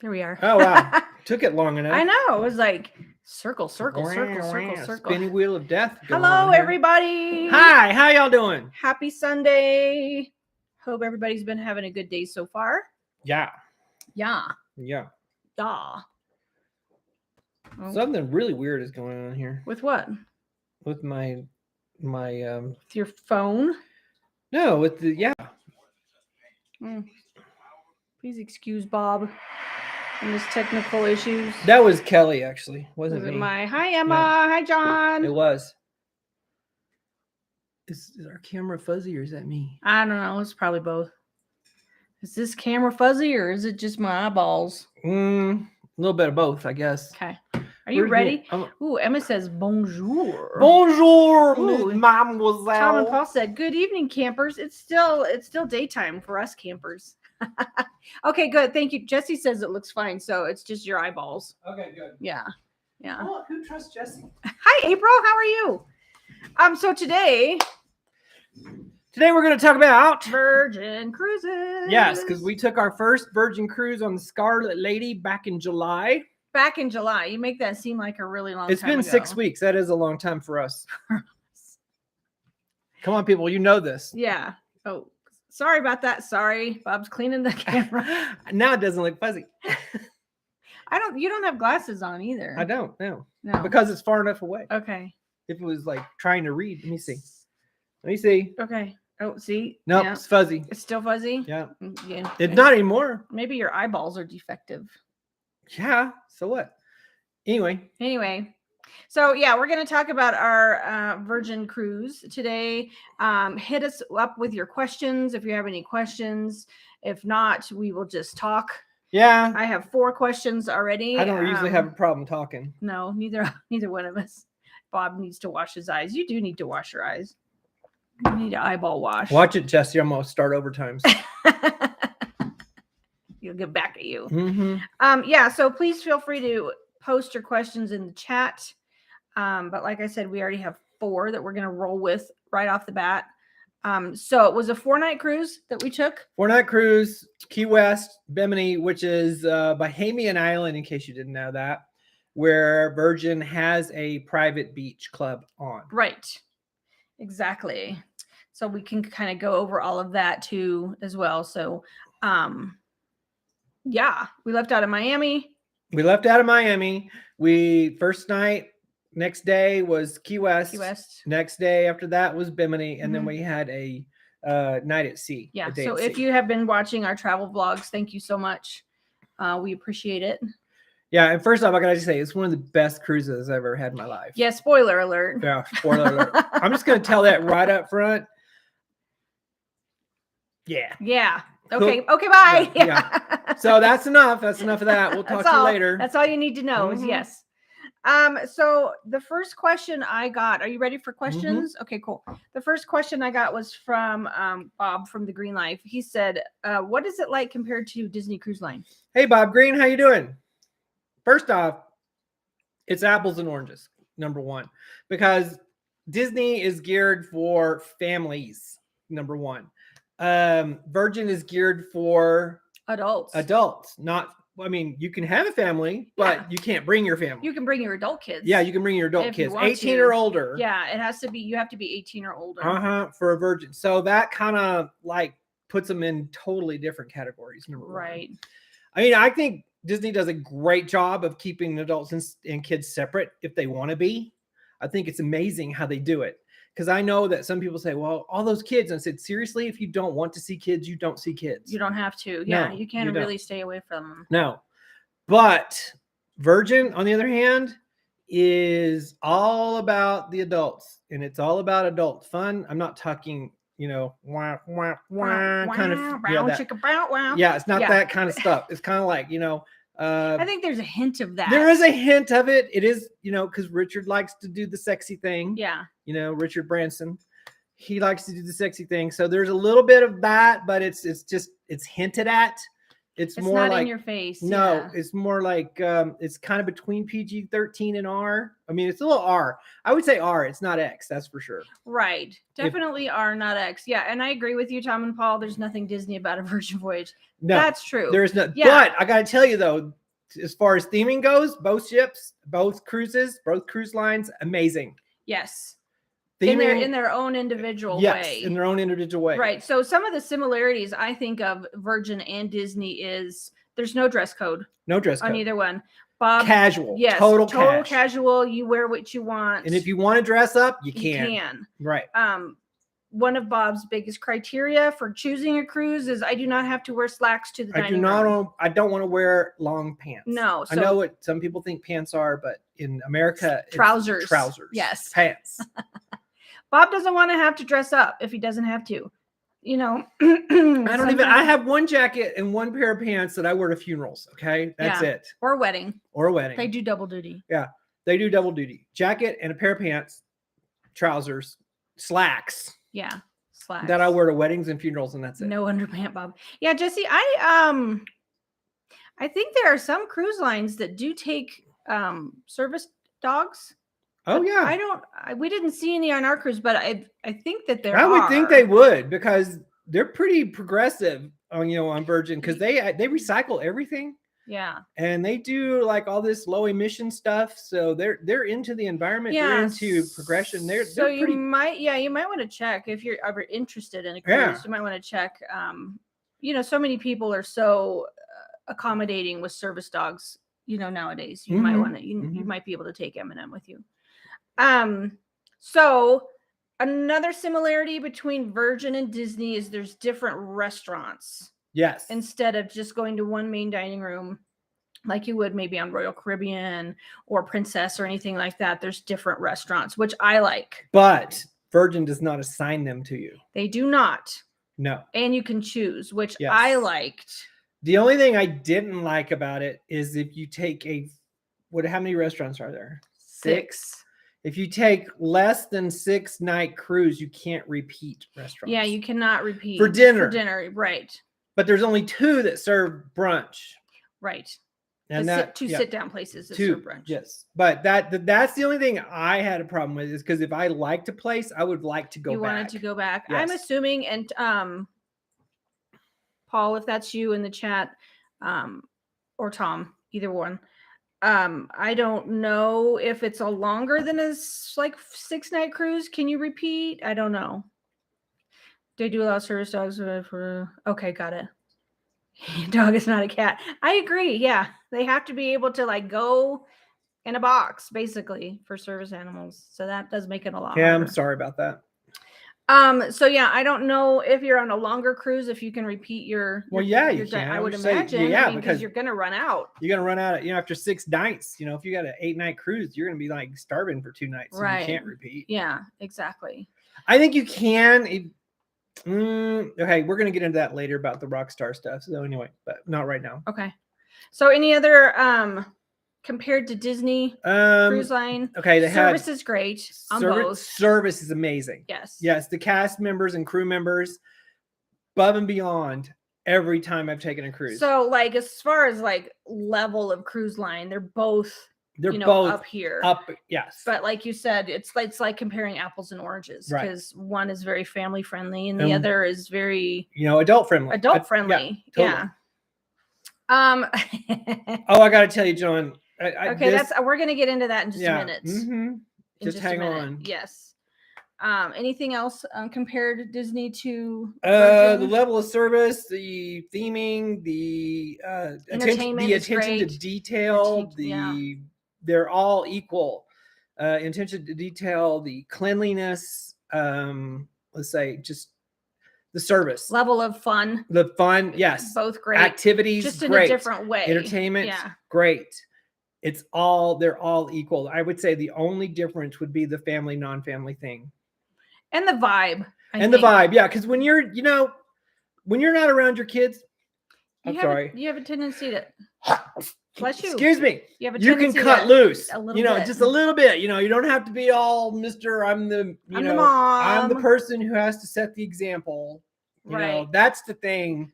Here we are. Oh, wow. Took it long enough. I know. It was like circle. Spinning wheel of death. Hello, everybody. Hi, how y'all doing? Happy Sunday. Hope everybody's been having a good day so far. Yeah. Yeah. Yeah. Oh. Something really weird is going on here. With what? With my With your phone? No, with the Please excuse Bob and his technical issues. That was Kelly, actually. Wasn't Was me. Hi, Emma. Yeah. Hi, John. It was. Is our camera fuzzy or is that me? I don't know. It's probably both. Is this camera fuzzy or is it just my eyeballs? A little bit of both, I guess. Okay. Are you ready? Ooh, Emma says bonjour. Bonjour, mademoiselle. Tom and Paul said, "Good evening, campers. It's still daytime for us campers." Okay, good. Thank you. Jesse says it looks fine, so it's just your eyeballs. Okay, good. Yeah. Oh, who trusts Jesse? Hi, April. How are you? So today we're going to talk about Virgin Cruises. Yes, because we took our first Virgin cruise on the Scarlet Lady back in July. Back in July. You make that seem like a really long time ago. It's been 6 weeks. That is a long time for us. Come on, people. You know this. Yeah. Oh, sorry about that. Sorry. Bob's cleaning the camera. Now it doesn't look fuzzy. You don't have glasses on either. I don't. No. Because it's far enough away. Okay. If it was like trying to read. Let me see. Okay. Oh, see? Nope, It's fuzzy. It's still fuzzy? Yeah. Yeah. It's not anymore. Maybe your eyeballs are defective. Yeah. So what? Anyway. So yeah, we're going to talk about our Virgin cruise today. Hit us up with your questions if you have any questions. If not, we will just talk. Yeah. I have 4 questions already. I don't usually have a problem talking. No, neither one of us. Bob needs to wash his eyes. You do need to wash your eyes. You need an eyeball wash. Watch it, Jesse. I'm going to start overtime. He'll get back at you. Mm-hmm. So please feel free to post your questions in the chat. But like I said, we already have 4 that we're going to roll with right off the bat. So it was a 4-night cruise that we took. 4-night cruise, Key West, Bimini, which is Bahamian Island, in case you didn't know that, where Virgin has a private beach club on. Right. Exactly. So we can kind of go over all of that too as well. So, we left out of Miami. We first night, next day was Key West. Next day after that was Bimini. And then we had a night at sea. Yeah. So if you have been watching our travel vlogs, thank you so much. We appreciate it. Yeah, and first off, I gotta say, it's one of the best cruises I've ever had in my life. Yeah, spoiler alert. Yeah, spoiler alert. I'm just gonna tell that right up front. Yeah. Yeah. Okay. Okay. Bye. Yeah. So that's enough. That's enough of that. We'll talk to you later. That's all you need to know is yes. So the first question I got, are you ready for questions? Okay, cool. The first question I got was from Bob from the Green Life. He said, what is it like compared to Disney Cruise Line? Hey, Bob Green, how you doing? First off, it's apples and oranges, number one, because Disney is geared for families, number one. Virgin is geared for adults. You can have a family, but you can't bring your family. You can bring your adult kids. Yeah, you can bring your adult kids, 18 or older. Yeah, you have to be 18 or older. For a Virgin. So that kind of like puts them in totally different categories, number one. Right. I think Disney does a great job of keeping adults and kids separate if they want to be. I think it's amazing how they do it. Because I know that some people say, well, all those kids. And I said, seriously, if you don't want to see kids, you don't see kids. You don't have to. Yeah, you can really stay away from them. No. But Virgin, on the other hand, is all about the adults. And it's all about adult fun. I'm not talking, wah, wah, wah, kind of. Yeah, it's not that kind of stuff. It's kind of like, I think there's a hint of that. There is a hint of it. It is, because Richard likes to do the sexy thing. Yeah. Richard Branson, he likes to do the sexy thing. So there's a little bit of that, but it's hinted at. It's It's more not like in your face. no, Yeah. it's more like it's kind of between PG-13 and R. I mean, it's a little R. I would say R. It's not X, that's for sure. Right. Definitely are not X. Yeah. And I agree with you, Tom and Paul. There's nothing Disney about a Virgin Voyage. No, That's true. There is no. Yeah. But I got to tell you though, as far as theming goes, both ships, both cruises, both cruise lines, amazing. Yes. Theming, in their own individual yes, way. in their own individual way. Right. So some of the similarities I think of Virgin and Disney is there's no dress code. No dress code on either one. Bob, casual. yes, Total casual. You wear what you want. And if you want to dress up, you can. Right. One of Bob's biggest criteria for choosing a cruise is I do not have to wear slacks to the dining room. I don't want to wear long pants. No. I know what some people think pants are, but in America, trousers. Trousers. Yes. Pants. Bob doesn't want to have to dress up if he doesn't have to. You know, I have one jacket and one pair of pants that I wear to funerals. Okay. That's it. Or a wedding. They do double duty. Yeah. They do double duty. Jacket and a pair of pants, trousers, slacks. Yeah. Slacks. That I wear to weddings and funerals, and that's it. No underpant, Bob. Yeah, Jesse, I think there are some cruise lines that do take service dogs. Oh yeah. We didn't see any on our cruise, but I think that there I would think they would, because they're pretty progressive on Virgin, because they recycle everything. Yeah. And they do like all this low emission stuff. So they're into the environment. Yeah. They're into progression. They're pretty... you might want to check if you're ever interested in a cruise. Yeah. You might want to check. So many people are so accommodating with service dogs, nowadays. You might want to you might be able to take M&M with you. So another similarity between Virgin and Disney is there's different restaurants. Yes. Instead of just going to one main dining room like you would maybe on Royal Caribbean or Princess or anything like that, there's different restaurants, which I like. But Virgin does not assign them to you. They do not. No. And you can choose, which I liked. The only thing I didn't like about it is if you take how many restaurants are there? 6. If you take less than 6-night cruise, you can't repeat restaurants. Yeah, you cannot repeat. For dinner. Right. But there's only 2 that serve brunch. Right. And two sit-down places that 2 serve brunch. Yes. But that's the only thing I had a problem with, is because if I liked a place, I would like to go back. You wanted to go back. Yes. I'm assuming, and Paul, if that's you in the chat, or Tom, either one. I don't know if it's a longer than a 6-night cruise. Can you repeat? I don't know. They do allow service dogs for. Okay, got it. Dog is not a cat. I agree. Yeah, they have to be able to go in a box basically for service animals. So that does make it a lot. Yeah, harder. I'm sorry about that. So yeah, I don't know if you're on a longer cruise, if you can repeat your. Well, yeah, you can. I would imagine. Yeah, because you're gonna run out. You're gonna run out after 6 nights. If you got an 8-night cruise, you're gonna be starving for 2 nights. Right. So you can't repeat. Yeah, exactly. I think you can. Okay, we're gonna get into that later about the Rockstar stuff. So anyway, but not right now. Okay. So any other compared to Disney cruise line? Okay, the service is great on both. Service is amazing. Yes. The cast members and crew members, above and beyond every time I've taken a cruise. So as far as level of cruise line, they're both both up here. Yes. But like you said, it's like comparing apples and oranges, because one is very family friendly and the other is very adult friendly. Yeah. Oh, I gotta tell you, John. We're gonna get into that in just a minute. Mm-hmm. Just hang on. Yes. Anything else compared to Disney to the level of service, the theming, the attention to detail, they're all equal. Attention to detail, the cleanliness, let's say just the service. Level of fun. The fun, yes. Both great. Activities, just great. In a different way. Entertainment, great. They're all equal. I would say the only difference would be the family, non-family thing. And the vibe. The vibe, yeah. Because when you're not around your kids, you have a tendency to bless you. Excuse me. You can cut loose. Just a little bit. You don't have to be all Mr. I'm the mom. I'm the person who has to set the example. That's the thing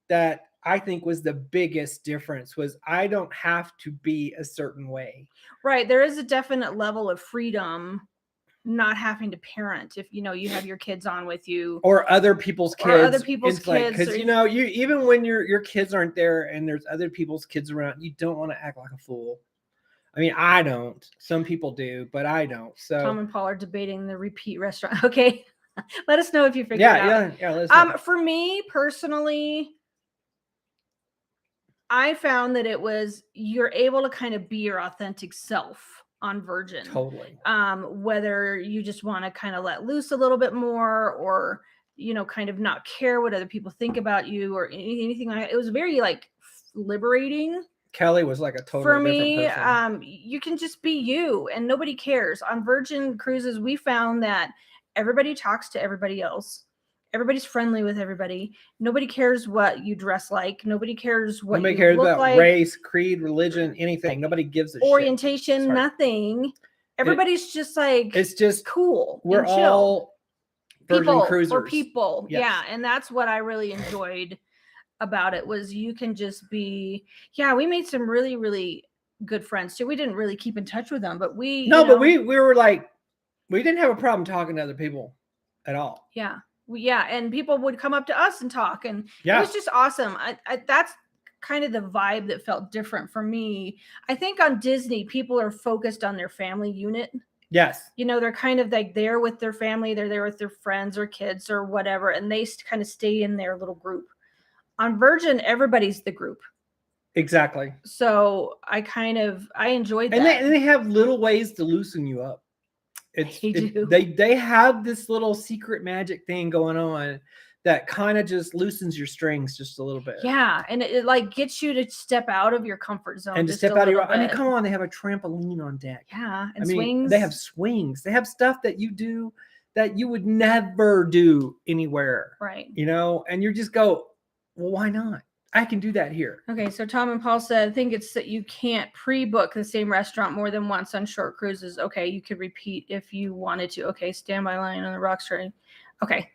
that I think was the biggest difference was I don't have to be a certain way. Right. There is a definite level of freedom not having to parent if you have your kids on with you Or other people's kids. or other people's it's like, kids. because you even when your kids aren't there and there's other people's kids around, you don't want to act like a fool. I mean, I don't. Some people do, but I don't. So Tom and Paul are debating the repeat restaurant. Okay. Let us know if you figure it out. Yeah. Let us know. For me personally, I found that you're able to kind of be your authentic self on Virgin. Totally. Whether you just want to kind of let loose a little bit more or, kind of not care what other people think about you or anything like that. It was very like liberating. Kelly was like a totally for me. different person. You can just be you and nobody cares. On Virgin Cruises, we found that everybody talks to everybody else. Everybody's friendly with everybody. Nobody cares what you dress like. Nobody cares what Nobody you cares look about like. race, creed, religion, anything. Nobody gives a orientation, shit. nothing. Everybody's just like, it's just cool. We're and chill. all Virgin people cruisers. or people. Yes. Yeah. And that's what I really enjoyed about it was you can just be, we made some really, really good friends too. We didn't really keep in touch with them, but we were like, we didn't have a problem talking to other people at all. Yeah. And people would come up to us and talk and it was just awesome. That's kind of the vibe that felt different for me. I think on Disney, people are focused on their family unit. Yes. They're kind of like there with their family. They're there with their friends or kids or whatever. And they kind of stay in their little group. On Virgin, everybody's the group. Exactly. So I enjoyed that. And they have little ways to loosen you up. They have this little secret magic thing going on that kind of just loosens your strings just a little bit. Yeah, and it like gets you to step out of your comfort zone and to step out of your. I mean, come on, they have a trampoline on deck. Yeah, and swings. They have swings. They have stuff that you do that you would never do anywhere. Right. And you just go, well, why not? I can do that here. Okay, so Tom and Paul said, I think it's that you can't pre-book the same restaurant more than once on short cruises. Okay, you could repeat if you wanted to. Okay, standby line on the Rockstar. Okay,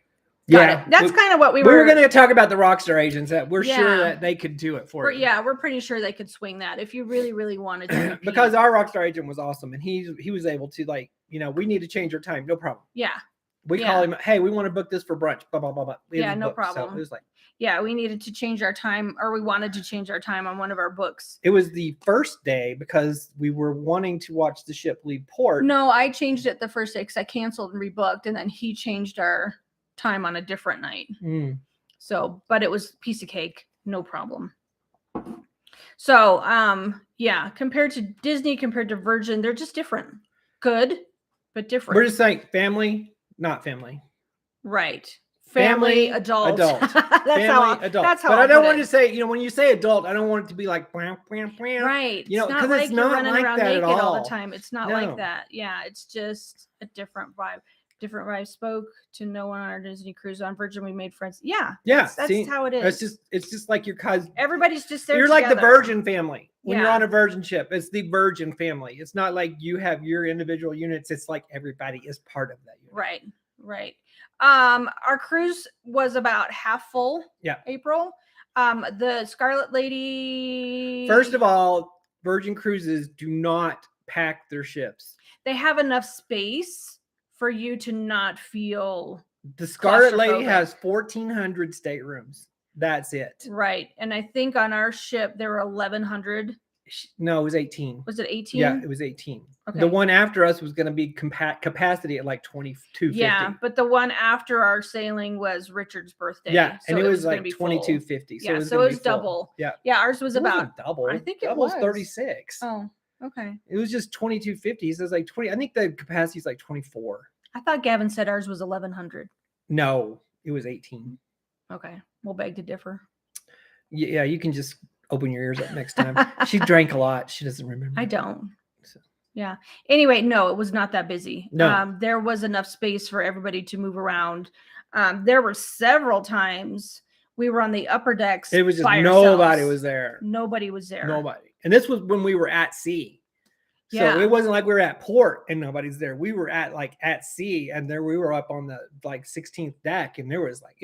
got it. That's kind of what we were going to talk about the Rockstar agents that we're sure that they could do it for you. Yeah, we're pretty sure they could swing that if you really, really wanted to. Because our Rockstar agent was awesome, and he was able to we need to change our time, no problem. Yeah. We call him, hey, we want to book this for brunch, blah, blah, blah, blah. No problem. So it was like, we needed to change our time, or we wanted to change our time on one of our books. It was the first day because we were wanting to watch the ship leave port. No, I changed it the first day because I canceled and rebooked, and then he changed our time on a different night. So, but it was piece of cake, no problem. So, compared to Disney, compared to Virgin, they're just different. Good, but different. We're just saying family. Not family. Right. Family, adult. That's how adult. That's how. But I don't want to say, when you say adult, I don't want it to be like right. Because it's not running like around that naked at all the time. It's not like that. Yeah, it's just a different vibe. Different vibe. Spoke to no one on our Disney cruise. On Virgin, we made friends. Yeah. That's how it is. It's just like your cousin. Everybody's just there. You're together. like the Virgin family. When you're on a Virgin ship, it's the Virgin family. It's not like you have your individual units. It's like everybody is part of that unit. Right. Our cruise was about half full. Yeah. April. The Scarlet Lady. First of all, Virgin Cruises do not pack their ships. They have enough space for you to not feel. The Scarlet Lady has 1,400 staterooms. That's it. Right. And I think on our ship there were 1,100. No, it was 18. Was it 18? Yeah, it was 18. Okay. The one after us was going to be capacity at like 2250. Yeah, but the one after our sailing was Richard's birthday. Yeah, so and it was like 2250. So it was double. Yeah. Yeah, ours was about double. I think double was 36. Oh, okay. It was just 2250. So it was like 20. I think the capacity is like 24. I thought Gavin said ours was 1,100. No, it was 18. Okay, we'll beg to differ. Yeah, you can just open your ears up next time. She drank a lot. She doesn't remember. I don't. So. Yeah. Anyway, no, it was not that busy. No. There was enough space for everybody to move around. There were several times we were on the upper decks. It was just nobody was there. Nobody was there. Nobody. And this was when we were at sea. So it wasn't like we were at port and nobody's there. We were at sea, and there we were up on the 16th deck, and it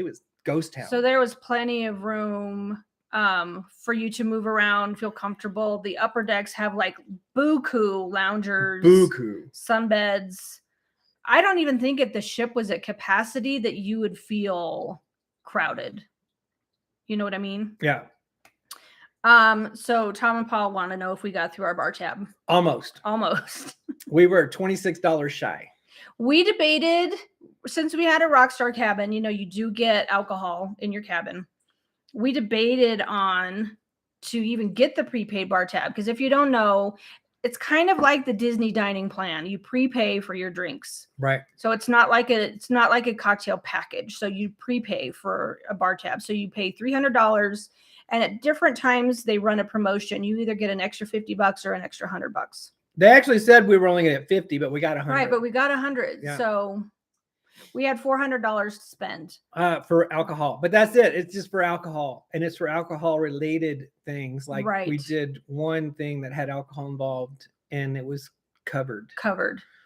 was ghost town. So there was plenty of room for you to move around, feel comfortable. The upper decks have like buku loungers, sunbeds. I don't even think if the ship was at capacity that you would feel crowded. You know what I mean? Yeah. So Tom and Paul want to know if we got through our bar tab. Almost. We were $26 shy. We debated, since we had a Rockstar cabin, you know, you do get alcohol in your cabin. We debated on to even get the prepaid bar tab, because if you don't know, it's kind of like the Disney dining plan. You prepay for your drinks. Right. So it's not like a cocktail package. So you prepay for a bar tab. So you pay $300, and at different times they run a promotion. You either get an extra $50 or an extra $100. They actually said we were only going to get 50, but we got 100. Right, but we got 100. Yeah. So we had $400 to spend. For alcohol. But that's it. It's just for alcohol. And it's for alcohol related things. Like we did one thing that had alcohol involved, and it was covered.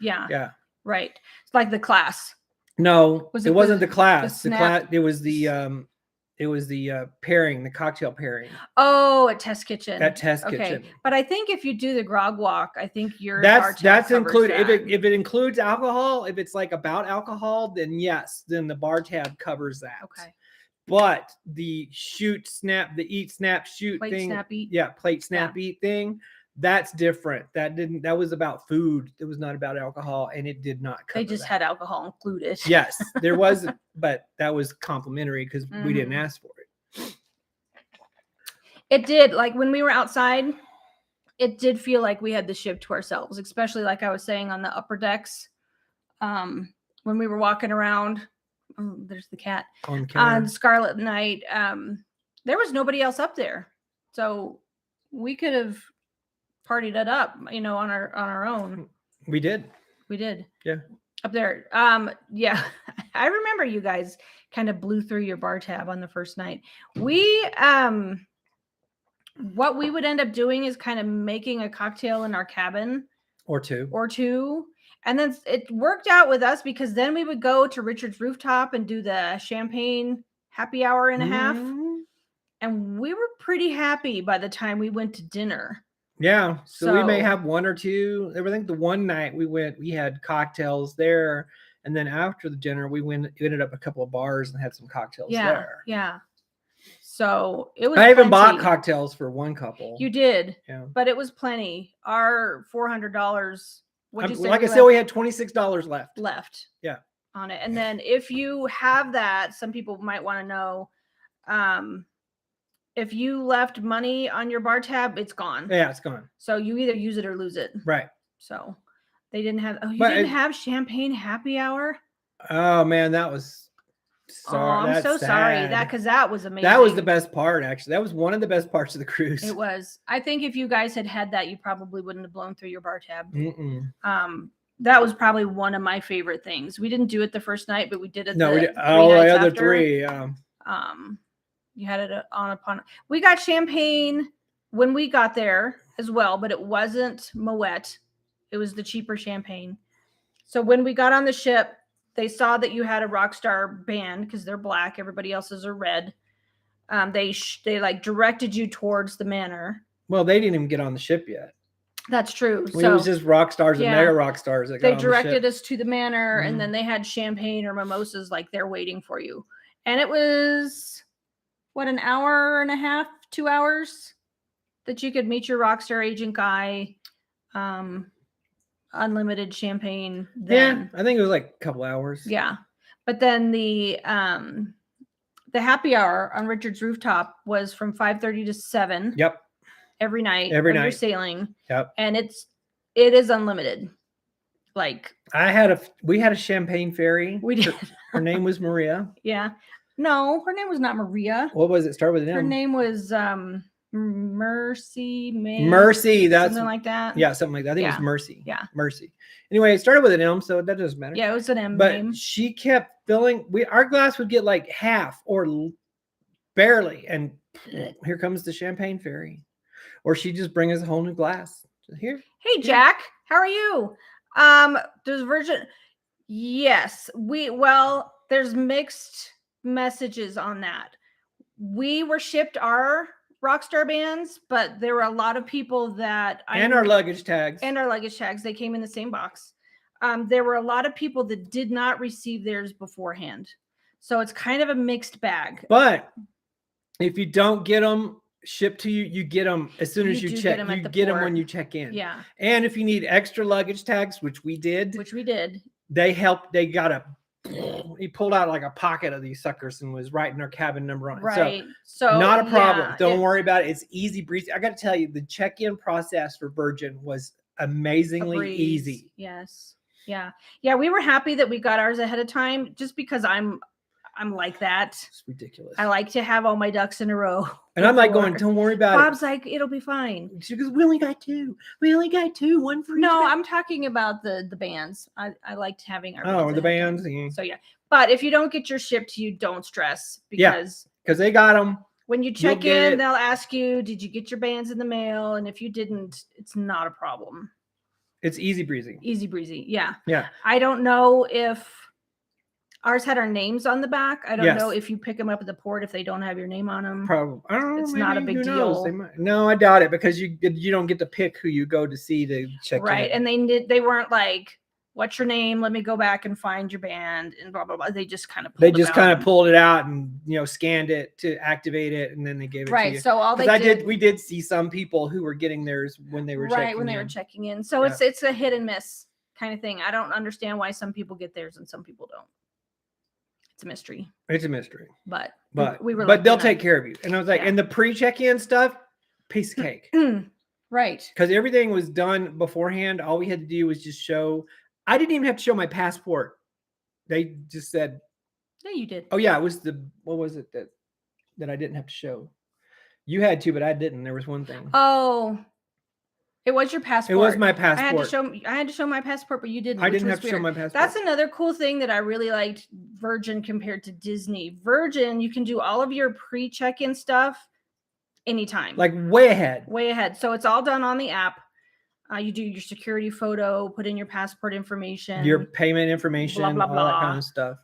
Yeah. Yeah. Right. It's like the class. No, it wasn't the class. The class. It was the pairing, the cocktail pairing. Oh, at Test Kitchen. At Test Kitchen. But I think if you do the grog walk, I think that's included. If it includes alcohol, if it's like about alcohol, then yes, then the bar tab covers that. Okay. But the shoot, snap, the eat, snap, shoot plate, thing. Snap, eat. Yeah, plate, snap, eat thing. That's different. That was about food. It was not about alcohol, and it did not cover. They just had alcohol included. Yes, there was, but that was complimentary because we didn't ask for it. It did. Like when we were outside, it did feel like we had the ship to ourselves, especially like I was saying on the upper decks. When we were walking around, there's the cat on Scarlet Night. There was nobody else up there, so we could have partied it up, you know, on our own. We did. Yeah. Up there. Yeah. I remember you guys kind of blew through your bar tab on the first night. What we would end up doing is kind of making a cocktail in our cabin. Or two. And then it worked out with us because then we would go to Richard's rooftop and do the champagne happy hour and a half. And we were pretty happy by the time we went to dinner. Yeah. So we may have one or two. I think the one night we had cocktails there. And then after the dinner, we ended up a couple of bars and had some cocktails there. Yeah. So it was. I even bought cocktails for one couple. You did. Yeah. But it was plenty. Our $400. Like I said, we had $26 left. Yeah. On it. And then if you have that, some people might want to know, if you left money on your bar tab, it's gone. Yeah, it's gone. So you either use it or lose it. Right. So they didn't have. Oh, you didn't have champagne happy hour? Oh man, that was. Sorry. I'm so sorry. Because that was amazing. That was the best part, actually. That was one of the best parts of the cruise. It was. I think if you guys had that, you probably wouldn't have blown through your bar tab. That was probably one of my favorite things. We didn't do it the first night, but we did it. We did all the other three. You had it upon. We got champagne when we got there as well, but it wasn't Moet. It was the cheaper champagne. So when we got on the ship, they saw that you had a Rockstar band because they're black. Everybody else's are red. They like directed you towards the manor. Well, they didn't even get on the ship yet. That's true. So it was just rock stars and mega rock stars. They directed us to the manor, and then they had champagne or mimosas like they're waiting for you. And it was an hour and a half, 2 hours that you could meet your Rockstar agent guy. Unlimited champagne. Yeah, I think it was like a couple hours. Yeah. But then the happy hour on Richard's rooftop was from 5:30 to 7. Yep. Every night. Every night. You're sailing. Yep. And it is unlimited. Like we had a champagne fairy. We did. Her name was Maria. Yeah. No, her name was not Maria. What was it? Start with an M. Her name was Mercy. Mercy. That's something like that. Yeah, something like that. I think it was Mercy. Yeah. Mercy. Anyway, it started with an M, so that doesn't matter. Yeah, it was an M but name. She kept filling. Our glass would get like half or barely, and here comes the champagne fairy, or she'd just bring us a whole new glass. Here. Hey, Jack, how are you? Does Virgin? Yes, there's mixed messages on that. we were shipped our Rockstar bands, but there were a lot of people that and our luggage tags. They came in the same box. There were a lot of people that did not receive theirs beforehand. So it's kind of a mixed bag. But if you don't get them shipped to you, you get them as soon as you check. You get them when you check in. Yeah. And if you need extra luggage tags, which we did, they helped. They got he pulled out like a pocket of these suckers and was writing our cabin number on it. Right. So not a problem. Don't worry about it. It's easy breezy. I got to tell you, the check-in process for Virgin was amazingly easy. Yes. Yeah. Yeah. We were happy that we got ours ahead of time, just because I'm like that. It's ridiculous. I like to have all my ducks in a row. And I'm like going, don't worry about it. Bob's like, it'll be fine. She goes, we only got two. One for each. No, I'm talking about the bands. I liked having our the bands. Yeah. So yeah. But if you don't get your ship to you, don't stress, because they got them. When you check in, they'll ask you, did you get your bands in the mail? And if you didn't, it's not a problem. It's easy breezy. Easy breezy. Yeah. Yeah. I don't know if ours had our names on the back. I don't know if you pick them up at the port if they don't have your name on them. Probably. I don't know. It's not a big deal. No, I doubt it, because you don't get to pick who you go to see to check in. Right. And they weren't like, what's your name? Let me go back and find your band and blah, blah, blah. They just kind of pulled it out and, scanned it to activate it. And then they gave it to you. Right. So all we did see some people who were getting theirs when they were checking in. So it's a hit and miss kind of thing. I don't understand why some people get theirs and some people don't. It's a mystery. But they'll take care of you. And I was like, and the pre-check-in stuff, piece of cake. Right. Because everything was done beforehand. All we had to do was just show. I didn't even have to show my passport. They just said. Yeah, you did. Oh yeah, it was what was it that I didn't have to show? You had to, but I didn't. There was one thing. Oh. It was your passport. It was my passport. I had to show my passport, but you didn't. I didn't have to show my passport. That's another cool thing that I really liked Virgin compared to Disney. Virgin, you can do all of your pre-check-in stuff anytime. Like way ahead. Way ahead. So it's all done on the app. You do your security photo, put in your passport information, your payment information, blah, blah, blah. all that kind of stuff.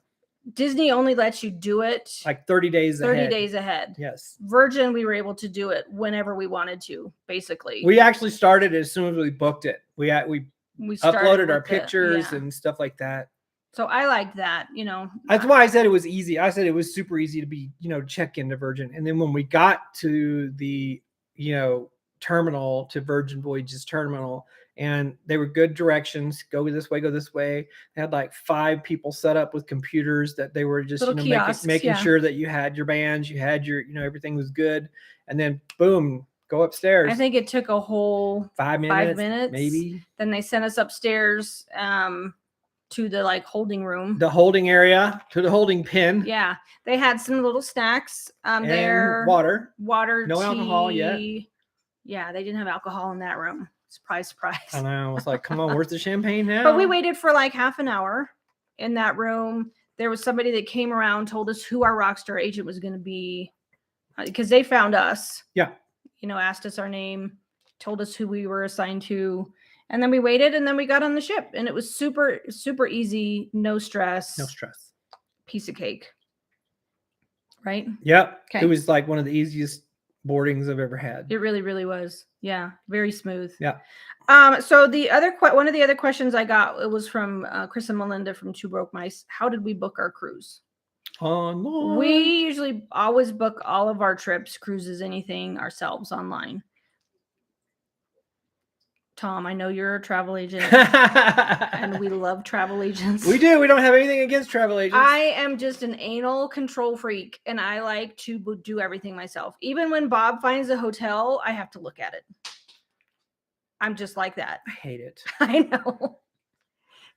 Disney only lets you do it like 30 days ahead. Yes. Virgin, we were able to do it whenever we wanted to, basically. We actually started as soon as we booked it. We uploaded our pictures and stuff like that. So I liked that, That's why I said it was easy. I said it was super easy to be, check into Virgin. And then when we got to the, terminal, to Virgin Voyages terminal, and they were good directions, go this way. They had like 5 people set up with computers that they were just making sure that you had your bands, you had your everything was good, and then boom, go upstairs. I think it took a whole 5 minutes maybe. Then they sent us upstairs to the holding room, the holding area, to the holding pen. Yeah, they had some little snacks there, water, no tea. Alcohol yet. Yeah, they didn't have alcohol in that room. Surprise. I know. I was like, come on, where's the champagne now? But we waited for like half an hour in that room. There was somebody that came around, told us who our Rockstar agent was going to be, because they found us. Yeah. Asked us our name, told us who we were assigned to. And then we waited, and then we got on the ship. And it was super, super easy. No stress. Piece of cake. Right? Yep. Okay. It was like one of the easiest boardings I've ever had. It really, really was. Yeah, very smooth. Yeah. So one of the other questions I got, it was from Chris and Melinda from Two Broke Mice. How did we book our cruise? Online. We usually always book all of our trips, cruises, anything ourselves online. Tom, I know you're a travel agent, and we love travel agents. We do. We don't have anything against travel agents. I am just an anal control freak, and I like to do everything myself. Even when Bob finds a hotel, I have to look at it. I'm just like that. I hate it. I know.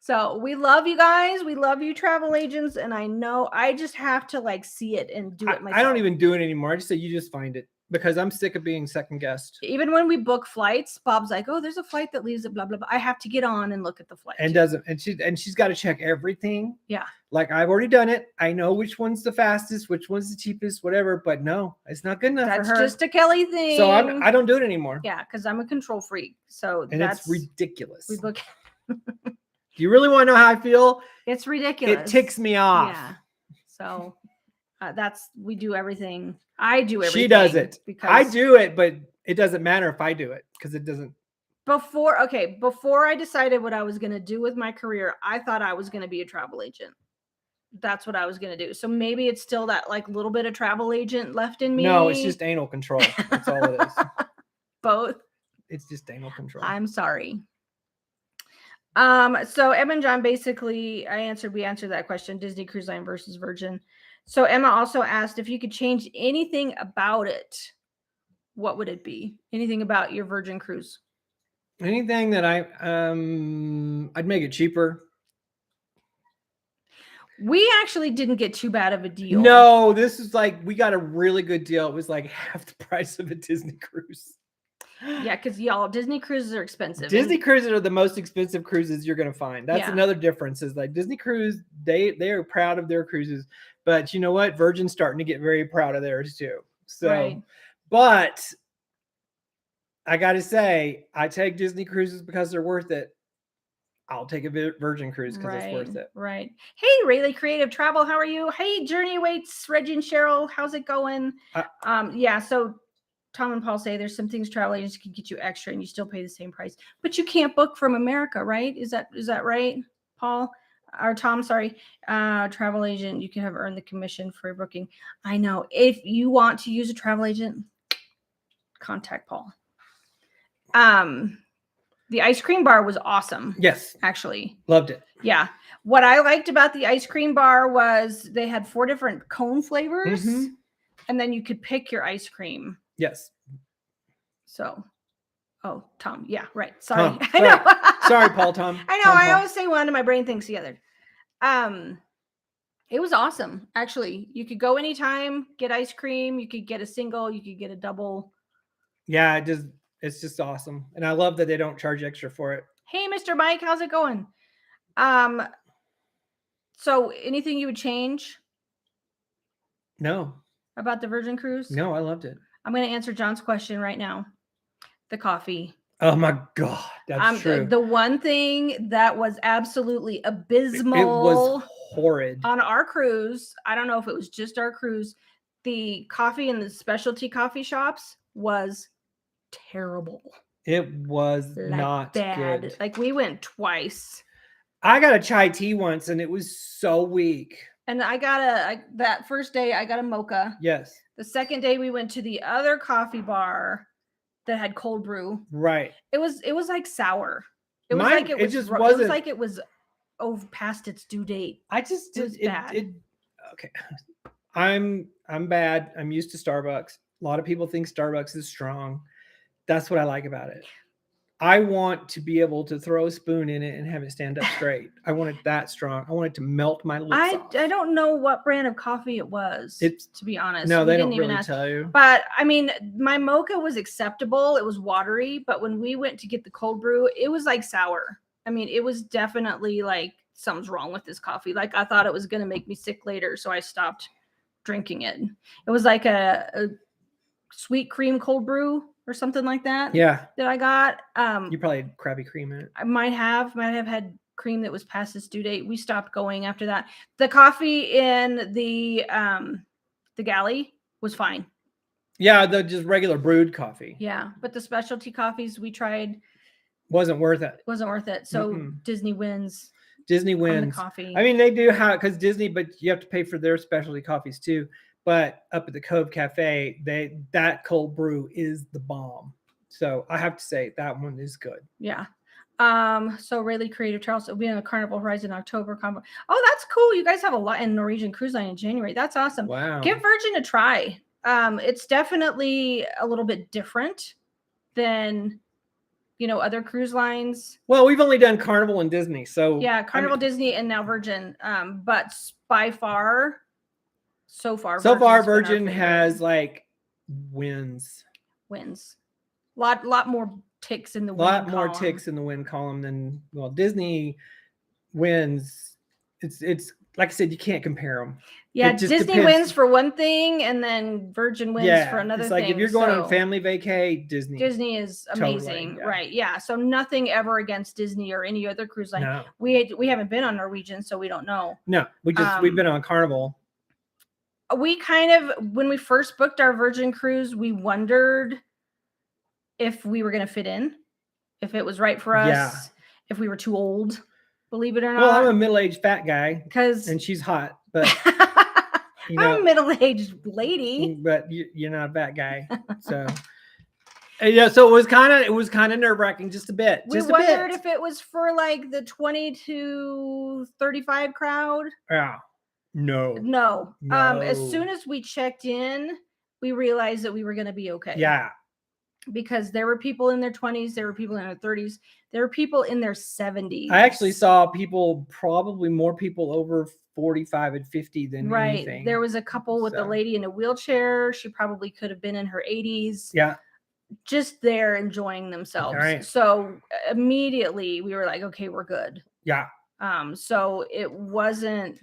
So we love you guys. We love you, travel agents, and I know I just have to see it and do it myself. I don't even do it anymore. I just say you just find it. Because I'm sick of being second guessed. Even when we book flights, Bob's like, "Oh, there's a flight that leaves at blah blah blah." I have to get on and look at the flight. And she's got to check everything. Yeah. Like I've already done it. I know which one's the fastest, which one's the cheapest, whatever. But no, it's not good enough for her. That's just a Kelly thing. So I don't do it anymore. Yeah, because I'm a control freak. So it's ridiculous. We book. Do you really want to know how I feel? It's ridiculous. It ticks me off. Yeah. So. We do everything. I do everything. She does it. Because I do it, but it doesn't matter if I do it because it doesn't. Before I decided what I was going to do with my career, I thought I was going to be a travel agent. That's what I was going to do. So maybe it's still that like little bit of travel agent left in me. No, it's just anal control. That's all it is. Both. It's just anal control. I'm sorry. So Emma and John, basically we answered that question, Disney Cruise Line versus Virgin. So Emma also asked if you could change anything about it, what would it be? Anything about your Virgin cruise? Anything that I'd make it cheaper. We actually didn't get too bad of a deal. No, this is like, we got a really good deal. It was like half the price of a Disney cruise. Yeah, because y'all, Disney cruises are expensive. Disney cruises are the most expensive cruises you're going to find. That's another difference is like Disney cruise, they are proud of their cruises, but you know what? Virgin's starting to get very proud of theirs too. So, right. But I got to say, I take Disney cruises because they're worth it. I'll take a Virgin cruise because it's worth it. Right. Hey, Rayleigh Creative Travel, how are you? Hey, Journey Awaits, Reggie and Cheryl, how's it going? Yeah, so Tom and Paul say there's some things travel agents can get you extra and you still pay the same price, but you can't book from America, right? Is that right, Paul? Or Tom, sorry. Travel agent, you can have earned the commission for booking. I know. If you want to use a travel agent, contact Paul. The ice cream bar was awesome. Yes. Actually. Loved it. Yeah. What I liked about the ice cream bar was they had 4 different cone flavors, and then you could pick your ice cream. Yes. So, Tom. Yeah, right. Sorry. Tom, I know. Sorry, Paul, Tom. I know. I always say one and my brain thinks the other. It was awesome. Actually, you could go anytime, get ice cream. You could get a single. You could get a double. Yeah, it's just awesome. And I love that they don't charge extra for it. Hey, Mr. Mike, how's it going? So anything you would change? No. About the Virgin cruise? No, I loved it. I'm going to answer John's question right now. The coffee. Oh my God. That's true. The one thing that was absolutely abysmal. It was horrid. On our cruise, I don't know if it was just our cruise, the coffee in the specialty coffee shops was terrible. It was not bad. Good. Like we went twice. I got a chai tea once and it was so weak. And I got that first day I got a mocha. Yes. The second day we went to the other coffee bar that had cold brew. Right. It was like sour. It was like it was over past its due date. It was bad. Okay. I'm bad. I'm used to Starbucks. A lot of people think Starbucks is strong. That's what I like about it. I want to be able to throw a spoon in it and have it stand up straight. I want it that strong. I want it to melt my lips off. I don't know what brand of coffee it was, to be honest. No, they don't really tell you. But I mean, my mocha was acceptable. It was watery, but when we went to get the cold brew, it was like sour. I mean, it was definitely like something's wrong with this coffee. Like I thought it was going to make me sick later, so I stopped drinking it. It was like a sweet cream cold brew or something like that. Yeah. That I got. You probably had crappy cream in it. I might have had cream that was past its due date. We stopped going after that. The coffee in the galley was fine. Yeah, the just regular brewed coffee. Yeah, but the specialty coffees we tried wasn't worth it. So Disney wins. Disney wins. On the coffee. I mean, they do have because Disney, but you have to pay for their specialty coffees too. But up at the Cove Cafe, that cold brew is the bomb. So I have to say that one is good. Yeah. So Rayleigh Creative Charles will be on the Carnival Horizon October combo. Oh, that's cool. You guys have a lot in Norwegian Cruise Line in January. That's awesome. Wow. Give Virgin a try. It's definitely a little bit different than other cruise lines. Well, we've only done Carnival and Disney. So yeah, Carnival, Disney, and now Virgin. But by far. So far, Virgin has like wins. Lot more ticks in the win column. More ticks in the win column than Disney wins. It's like I said, you can't compare them. Yeah, Disney wins for one thing, and then Virgin wins for another thing. It's like if you're going on family vacay, Disney is amazing, totally, right? Yeah, so nothing ever against Disney or any other cruise line. No. We haven't been on Norwegian, so we don't know. No, we've been on Carnival. we kind of, when we first booked our Virgin cruise, we wondered if we were going to fit in, if it was right for us, Yeah. if we were too old, believe it or Well, I'm a not. middle-aged fat guy, Because and she's hot, but you I'm a know, middle-aged lady. but you're not a fat guy, so. Yeah, so it was kind of nerve-wracking just a bit. We Just wondered a bit. if it was for like the 20 to 35 crowd. Yeah. No. No. As No. soon as we checked in, we realized that we were going to be okay. Yeah. Because there were people in their 20s, there were people in their 30s, there were people in their 70s. I actually saw people, probably more people over 45 and 50 than anything. There was a couple with a lady in a wheelchair. She probably could have been in her 80s. Yeah. Just there enjoying themselves. Right. So immediately we were like, okay, we're good. Yeah. So it wasn't.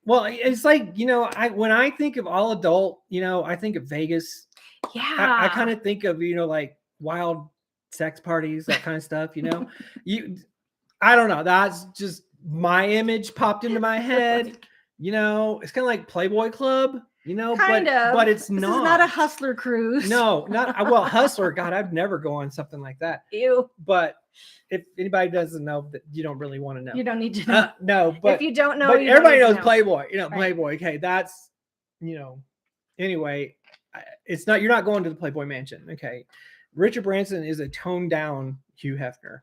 Well, it's like, when I think of all adult, I think of Vegas. Yeah. I kind of think of, like wild sex parties, that kind of stuff, I don't know. That's just my image popped into my head. It's kind of like Playboy Club, but it's this not. Is not a hustler cruise. No, not well, hustler. God, I'd never go on something like that. Ew. But if anybody doesn't know, that you don't really want to know. You don't need to know. No, but if you don't know, but you everybody knows know. Playboy. Right. Playboy. Okay, that's anyway. It's not. You're not going to the Playboy Mansion. Okay, Richard Branson is a toned down Hugh Hefner.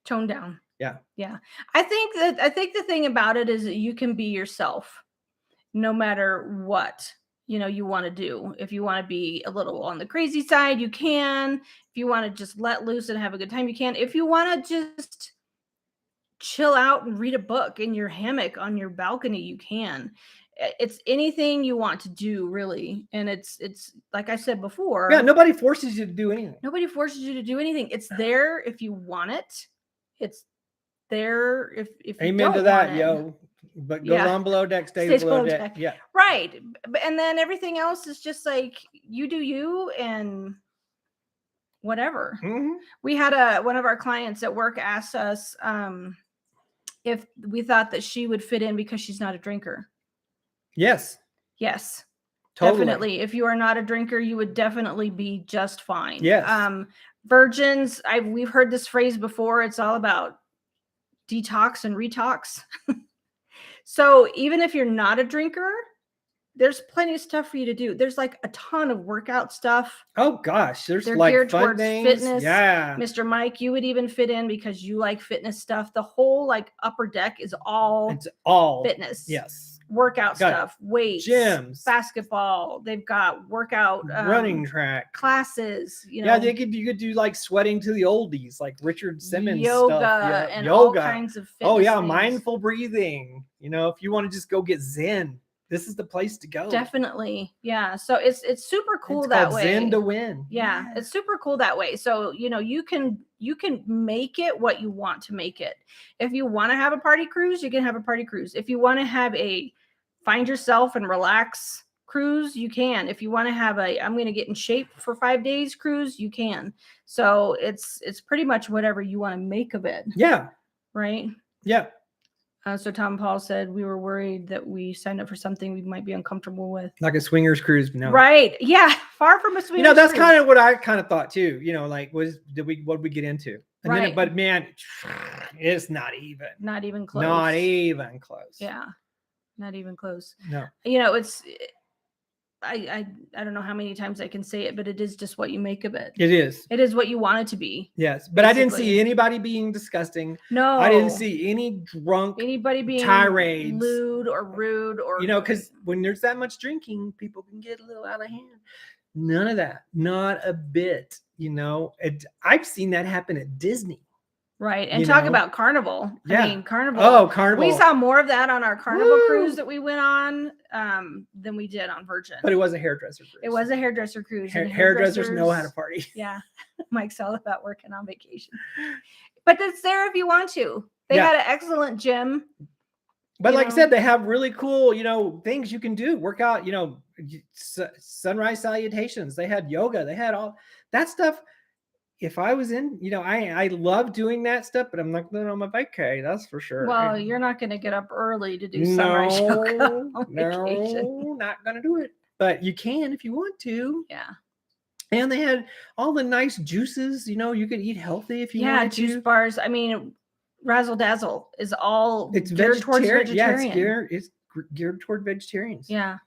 Toned down. Yeah. Yeah. I think the thing about it is that you can be yourself, no matter what you want to do. If you want to be a little on the crazy side, you can. If you want to just let loose and have a good time, you can. If you want to just chill out and read a book in your hammock on your balcony, you can. It's anything you want to do, really. And it's like I said before. Yeah, nobody forces you to do anything. Nobody forces you to do anything. It's there if you want it. It's there if you Amen don't to that, want it. yo. But goes on below deck, stays below deck. Yeah. Right. And then everything else is just like you do you and whatever. Mm-hmm. We had one of our clients at work asked us if we thought that she would fit in because she's not a drinker. Yes. Yes. Totally. Definitely. If you are not a drinker, you would definitely be just fine. Yes. Virgins, we've heard this phrase before. It's all about detox and retox. So even if you're not a drinker, there's plenty of stuff for you to do. There's like a ton of workout stuff. Oh gosh, they're like geared fun towards things. Fitness. Yeah. Mr. Mike, you would even fit in because you like fitness stuff. The whole like upper deck is all fitness. Yes. Workout stuff, weights, gyms, basketball. They've got workout running track classes. Yeah, you could do like sweating to the oldies, like Richard Simmons yoga stuff. and all kinds of fitness. Oh yeah, things. mindful breathing. If you want to just go get zen, this is the place to go. Definitely. Yeah. So it's super cool it's that way. Zen to win. Yeah, it's super cool that way. So, you can make it what you want to make it. If you want to have a party cruise, you can have a party cruise. If you want to have a find yourself and relax cruise, you can. If you want to have I'm going to get in shape for 5 days cruise, you can. So it's pretty much whatever you want to make of it. Yeah. Right. Yeah. So Tom Paul said we were worried that we signed up for something we might be uncomfortable with. Like a swingers cruise. No. Right. Yeah. Far from a swingers that's cruise. kind of what I kind of thought too. Like what did we get into? And right. then, but man, it's not even. Not even close. Not even close. Yeah. Not even close. No. It's I don't know how many times I can say it, but it is just what you make of it. It is. It is what you want it to be. Yes, but basically. I didn't see anybody being disgusting. No. I didn't see anybody being tirades, lewd or rude or because when there's that much drinking, people can get a little out of hand. None of that. Not a bit. I've seen that happen at Disney. Right. And talk about Carnival. Yeah. I mean, Carnival. Oh, Carnival. We saw more of that on our Carnival cruise that we went on than we did on Virgin. But it was a hairdresser cruise. It was a hairdresser cruise. Hairdressers know how to party. Yeah. Mike's all about working on vacation. But it's there if you want to. They had an excellent gym. But like I said, they have really cool, things you can do. Work out, sunrise salutations. They had yoga. They had all that stuff. if I was in, I love doing that stuff, but I'm not going on my vacay. That's for sure. Well, you're not going to get up early to do sunrise yoga on vacation. No, not going to do it. But you can if you want to. Yeah. And they had all the nice juices. You could eat healthy if you wanted to. Yeah, juice bars. I mean, Razzle Dazzle is all It's geared towards vegetarian. vegetarian. Yeah, it's geared toward vegetarians. Yeah.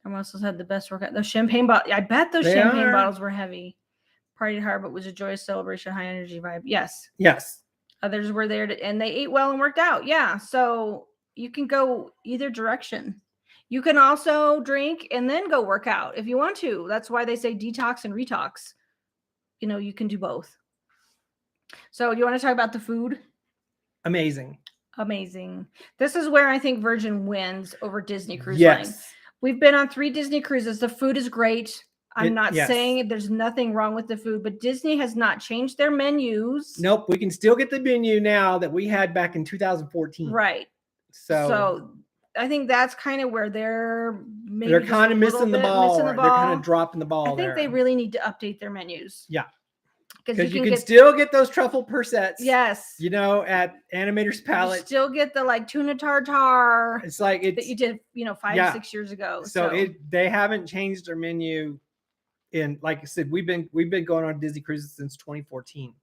I also had the best workout. Those champagne bottles. I bet those champagne bottles were heavy. Partied hard, but was a joyous celebration, high energy vibe. Yes. Yes. Others were there and they ate well and worked out. Yeah. So you can go either direction. You can also drink and then go work out if you want to. That's why they say detox and retox. You can do both. So do you want to talk about the food? Amazing. This is where I think Virgin wins over Disney Cruise Line. We've been on 3 Disney cruises. The food is great. I'm not saying there's nothing wrong with the food, but Disney has not changed their menus. Nope. We can still get the menu now that we had back in 2014. Right. So I think that's kind of where they're kind of missing the ball. They're kind of dropping the ball. I think they really need to update their menus. Yeah. Because you can still get those truffle persets. Yes. At Animator's Palette. You still get the tuna tartare. It's like that you did, 5 to 6 years ago. So they haven't changed their menu. And like I said, we've been going on Disney cruises since 2014,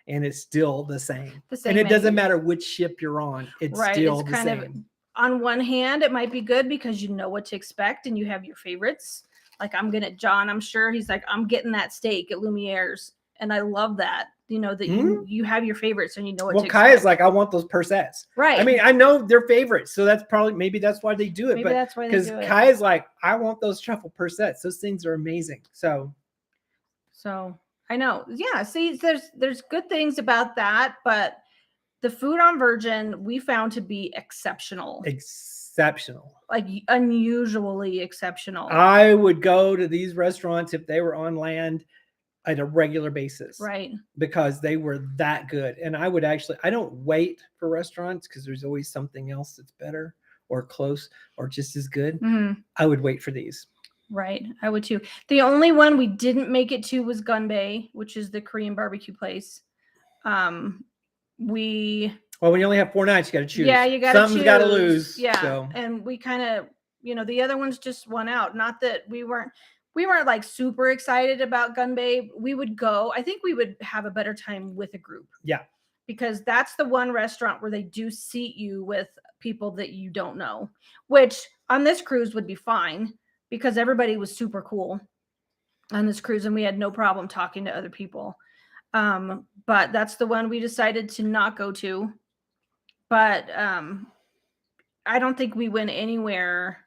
and it's still the same. And it doesn't matter which ship you're on; it's still the same. On one hand, it might be good because you know what to expect and you have your favorites. Like John, I'm sure he's like, I'm getting that steak at Lumiere's, and I love that. That you have your favorites and you know what to expect. Kai is like, I want those persets. Right. I mean, I know they're favorites, so maybe that's why they do it. Maybe that's why they do it. Because Kai is like, I want those truffle persets. Those things are amazing. So I know. Yeah. See, there's good things about that, but the food on Virgin we found to be exceptional. Like unusually exceptional. I would go to these restaurants if they were on land at a regular basis, right? Because they were that good. And I don't wait for restaurants because there's always something else that's better or close or just as good. Mm-hmm. I would wait for these. Right, I would too. The only one we didn't make it to was Gunbay, which is the Korean barbecue place. When you only have 4 nights, you got to choose. Yeah, you got to choose. Something's got to lose. Yeah, so. And we kind of, the other ones just won out. Not that we weren't like super excited about Gunbay. We would go. I think we would have a better time with a group. Yeah. Because that's the one restaurant where they do seat you with people that you don't know, which on this cruise would be fine because everybody was super cool on this cruise and we had no problem talking to other people. But that's the one we decided to not go to. But I don't think we went anywhere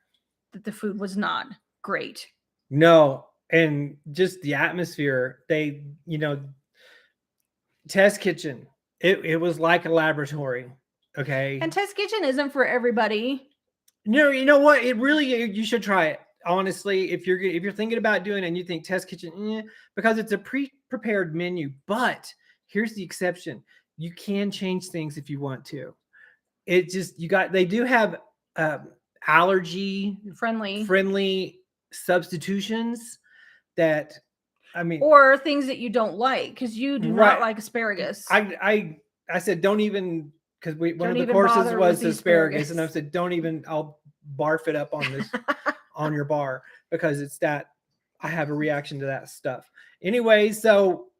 that the food was not great. No, and just the atmosphere. Test Kitchen. It was like a laboratory. Okay. And Test Kitchen isn't for everybody. No, you know what? You should try it. Honestly, if you're thinking about doing it and you think Test Kitchen, because it's a pre-prepared menu, but here's the exception. You can change things if you want to. They do have allergy friendly substitutions that, or things that you don't like because you do not like asparagus. I said don't even, because one of the courses was asparagus, and I said don't even. I'll barf it up on this on your bar because it's that I have a reaction to that stuff. Anyway,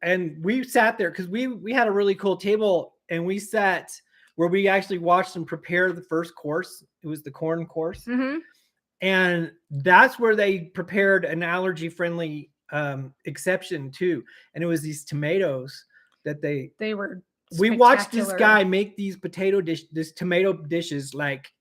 and we sat there because we had a really cool table and we sat where we actually watched them prepare the first course. It was the corn course. Mm-hmm. And that's where they prepared an allergy-friendly exception too. And it was these tomatoes that they were. We watched this guy make these tomato dishes like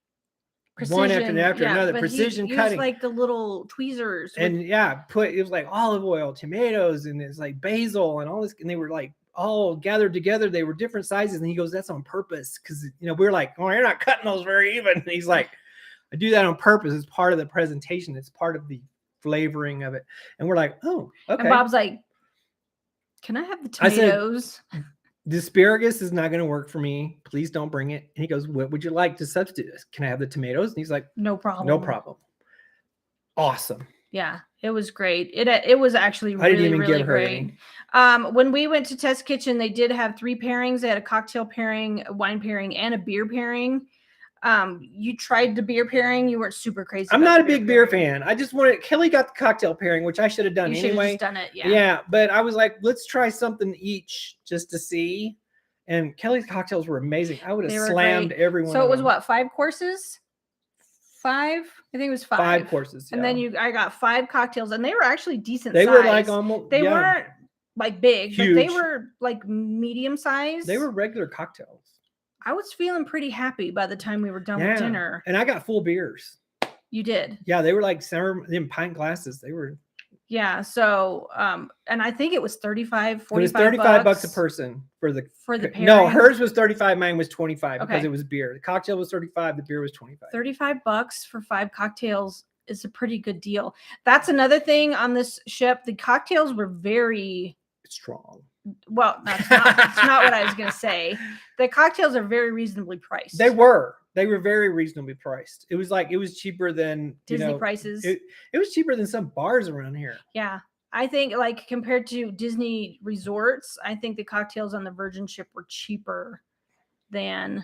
precision, one after another. Precision cutting, like the little tweezers. And it was like olive oil, tomatoes, and it's like basil and all this. And they were like all gathered together. They were different sizes. And he goes, "That's on purpose," because we were like, "Oh, you're not cutting those very even." And he's like, I do that on purpose. It's part of the presentation. It's part of the flavoring of it. And we're like, oh, okay. And Bob's like, can I have the tomatoes? I said, the asparagus is not going to work for me. Please don't bring it. And he goes, what would you like to substitute this? Can I have the tomatoes? And he's like, no problem. No problem. Awesome. Yeah. It was great. It was actually I didn't really, even really give her great. any. When we went to Test Kitchen, they did have 3 pairings. They had a cocktail pairing, a wine pairing, and a beer pairing. You tried the beer pairing. You weren't super crazy. I'm about not the a big beer pairing. fan. I just wanted Kelly got the cocktail pairing, which I should have done You should have anyway. just done it. Yeah. Yeah, but I was like, let's try something each just to see. And Kelly's cocktails were amazing. I would have They were slammed great. every one. So of it was them. what, 5 courses? 5? I think it was 5. 5 courses. And yeah. then I got 5 cocktails, and they were actually decent They size. were like almost. They yeah, weren't like big, huge. but they were like medium size. They were regular cocktails. I was feeling pretty happy by the time we were done with dinner. And I got full beers. You did. Yeah, they were like in pint glasses. They were. Yeah. So, and I think it was 35, 45 It was 35 bucks a person for the pairing. No, hers was 35, mine was 25 because Okay. it was beer. The cocktail was 35, the beer was 25. 35 bucks for 5 cocktails is a pretty good deal. That's another thing on this ship. The cocktails were very strong. Well, that's not what I was going to say. The cocktails are very reasonably priced. They were very reasonably priced. It was cheaper than Disney prices. It was cheaper than some bars around here. Yeah. I think like compared to Disney resorts, I think the cocktails on the Virgin ship were cheaper than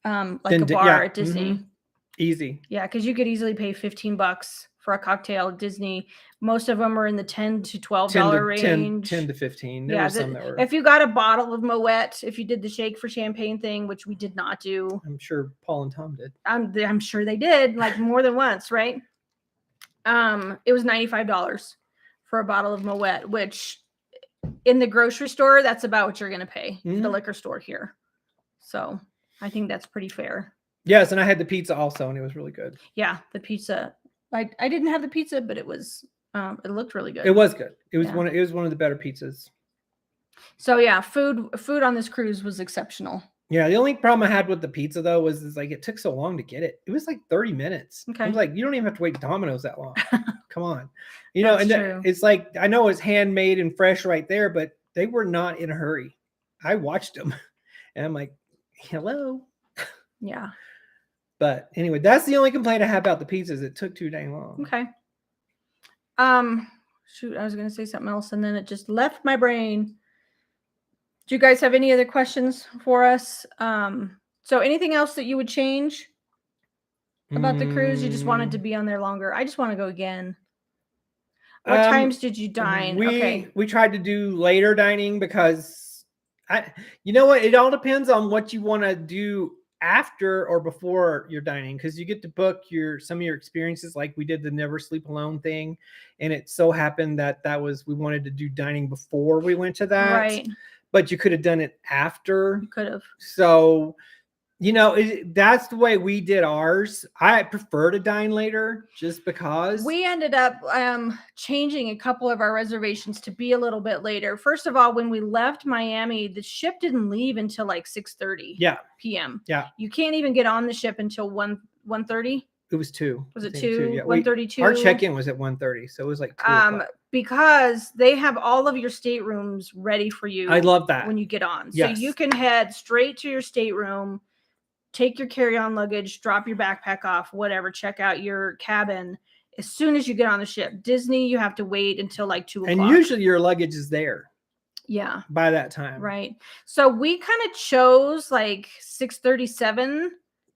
like a bar at Disney. Mm-hmm. Easy. Yeah, because you could easily pay $15 for a cocktail at Disney. Most of them are in the $10 to $12 range. 10 to 15. There were some that were. If you got a bottle of Moet, if you did the shake for champagne thing, which we did not do. I'm sure Paul and Tom did. I'm sure they did, like more than once, right? It was $95 for a bottle of Moet, which in the grocery store, that's about what you're going to pay. The liquor store here. So I think that's pretty fair. Yes, and I had the pizza also, and it was really good. Yeah, the pizza. I didn't have the pizza, but it was it looked really good. It was good. It was one of the better pizzas. So yeah, food on this cruise was exceptional. Yeah, the only problem I had with the pizza though was like it took so long to get it. It was like 30 minutes. Okay. I was like, you don't even have to wait Domino's that long. Come on. You know, That's and true. it's like I know it's handmade and fresh right there, but they were not in a hurry. I watched them and I'm like, hello. Yeah. But anyway, that's the only complaint I have about the pizzas. It took too dang long. Okay. Shoot, I was gonna say something else and then it just left my brain. Do you guys have any other questions for us? So anything else that you would change about the cruise? You just wanted to be on there longer. I just want to go again. What times did you dine? We tried to do later dining because you know what? It all depends on what you want to do after or before your dining, because you get to book some of your experiences. Like we did the Never Sleep Alone thing, and it so happened that we wanted to do dining before we went to that. Right. But you could have done it after. You could have. So, you know, that's the way we did ours. I prefer to dine later just because. We ended up changing a couple of our reservations to be a little bit later. First of all, when we left Miami, the ship didn't leave until like 6:30 p.m. Yeah. You can't even get on the ship until 1:30. It was 2. Was it 2? Yeah. 1:32. Our check-in was at 1:30, so it was like 2 because they have all of your staterooms ready for you. I love that. When you get on. Yes. So you can head straight to your stateroom, take your carry-on luggage, drop your backpack off, whatever, check out your cabin as soon as you get on the ship. Disney, you have to wait until like 2 o'clock. And usually your luggage is there. Yeah. By that time. Right. So we kind of chose like 6:37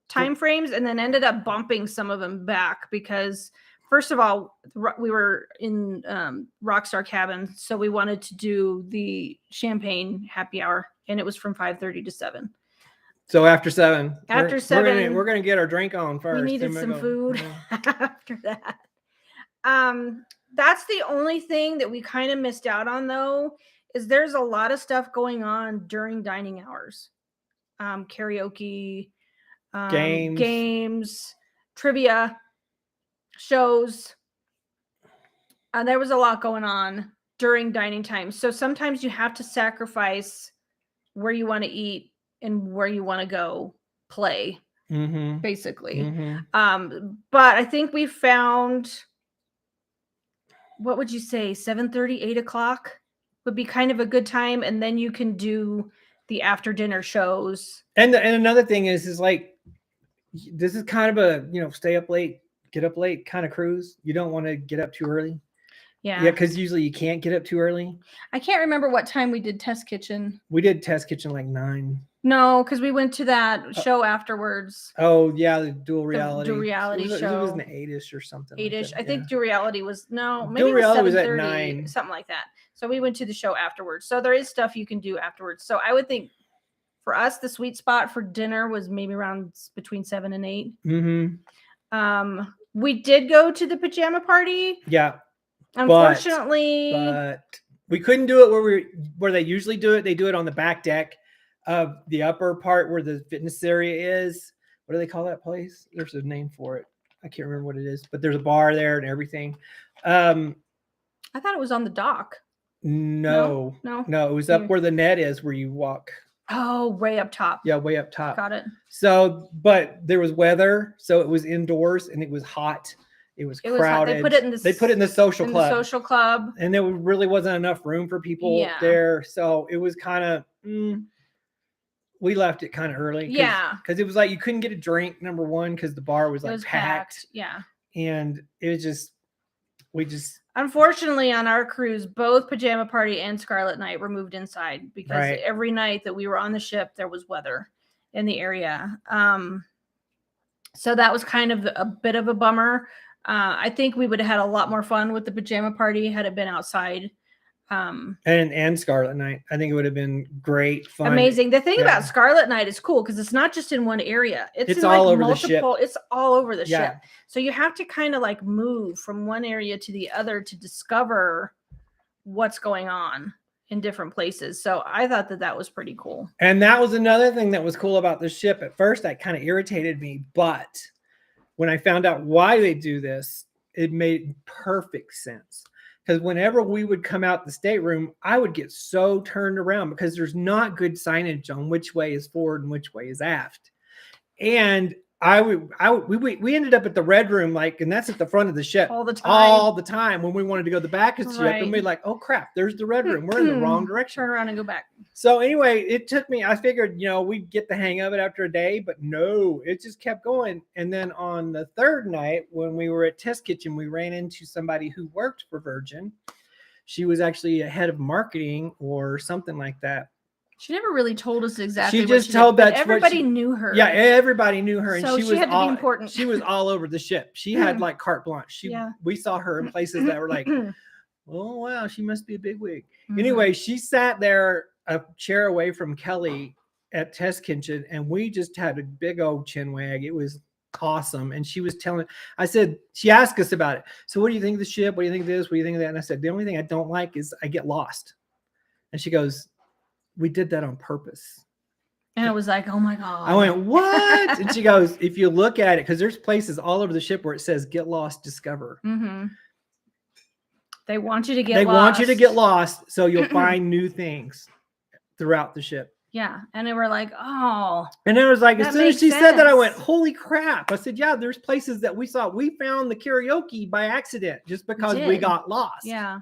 time frames and then ended up bumping some of them back because first of all, we were in Rockstar Cabin, so we wanted to do the champagne happy hour, and it was from 5:30 to 7. So after 7. After 7, we're gonna get our drink on first. We needed some food after that. That's the only thing that we kind of missed out on, though, is there's a lot of stuff going on during dining hours. Karaoke, games, trivia, shows. There was a lot going on during dining time. So sometimes you have to sacrifice where you want to eat and where you want to go play, basically. But I think we found, what would you say, 7:30, 8 o'clock would be kind of a good time. And then you can do the after dinner shows. And another thing is like, this is kind of a, stay up late, get up late kind of cruise. You don't want to get up too early. Yeah. Yeah, because usually you can't get up too early. I can't remember what time we did test kitchen. We did test kitchen like 9. No, because we went to that show afterwards. Oh yeah, the dual reality. The reality it was show. an 8ish or something. 8ish. Like that. I think dual reality was maybe dual it was reality was at 7:30, 9. something like that. So we went to the show afterwards. So there is stuff you can do afterwards. So I would think for us, the sweet spot for dinner was maybe around between 7 and 8. Mm-hmm. We did go to the pajama party. Yeah. Unfortunately, but we couldn't do it where they usually do it. They do it on the back deck of the upper part where the fitness area is. What do they call that place? There's a name for it. I can't remember what it is, but there's a bar there and everything. I thought it was on the dock. No, it was up where the net is, where you walk. Oh, way up top. Yeah, way up top. Got it. So, but there was weather, so it was indoors and it was hot. It was crowded. They put it in the social club. The social club. And there really wasn't enough room for people there. So it was kind of, we left it kind of early. Because it was like you couldn't get a drink, number one, because the bar was packed. Yeah. And it was just, unfortunately, on our cruise, both Pajama Party and Scarlet Night were moved inside because every night that we were on the ship, there was weather in the area. So that was kind of a bit of a bummer. I think we would have had a lot more fun with the Pajama Party had it been outside. And Scarlet Night, I think it would have been great fun. Amazing. The thing about Scarlet Night is cool because it's not just in one area. It's all over the ship. It's all over the ship. So you have to kind of like move from one area to the other to discover what's going on in different places. So I thought that was pretty cool. And that was another thing that was cool about the ship. At first, that kind of irritated me, but when I found out why they do this, it made perfect sense. Because whenever we would come out the stateroom, I would get so turned around because there's not good signage on which way is forward and which way is aft. And we ended up at the red room, and that's at the front of the ship all the time when we wanted to go to the back of the ship, and we'd like, oh crap, there's the red room. We're in the wrong direction. Turn around and go back. So anyway, it took me, I figured, we'd get the hang of it after a day, but no, it just kept going. And then on the third night, when we were at Test Kitchen, we ran into somebody who worked for Virgin. She was actually a head of marketing or something like that. She never really told us exactly. She just told that everybody knew her. Yeah, everybody knew her, and so she had to be important. She was all over the ship. She had like carte blanche. We saw her in places that were like, oh wow, she must be a bigwig. Anyway, she sat there a chair away from Kelly at Test Kitchen, and we just had a big old chin wag. It was awesome. And she was she asked us about it. So what do you think of the ship? What do you think of this? What do you think of that? And I said, the only thing I don't like is I get lost. And she goes, we did that on purpose. And I was like, oh my God. I went, what? And she goes, if you look at it, because there's places all over the ship where it says get lost, discover. Mm-hmm. They want you to get lost. They want you to get lost so you'll find new things throughout the ship. Yeah. And they were like, oh. And it was like, as soon as she said that, I went, holy crap. I said, yeah, there's places that we saw. We found the karaoke by accident just because we got lost. Yeah.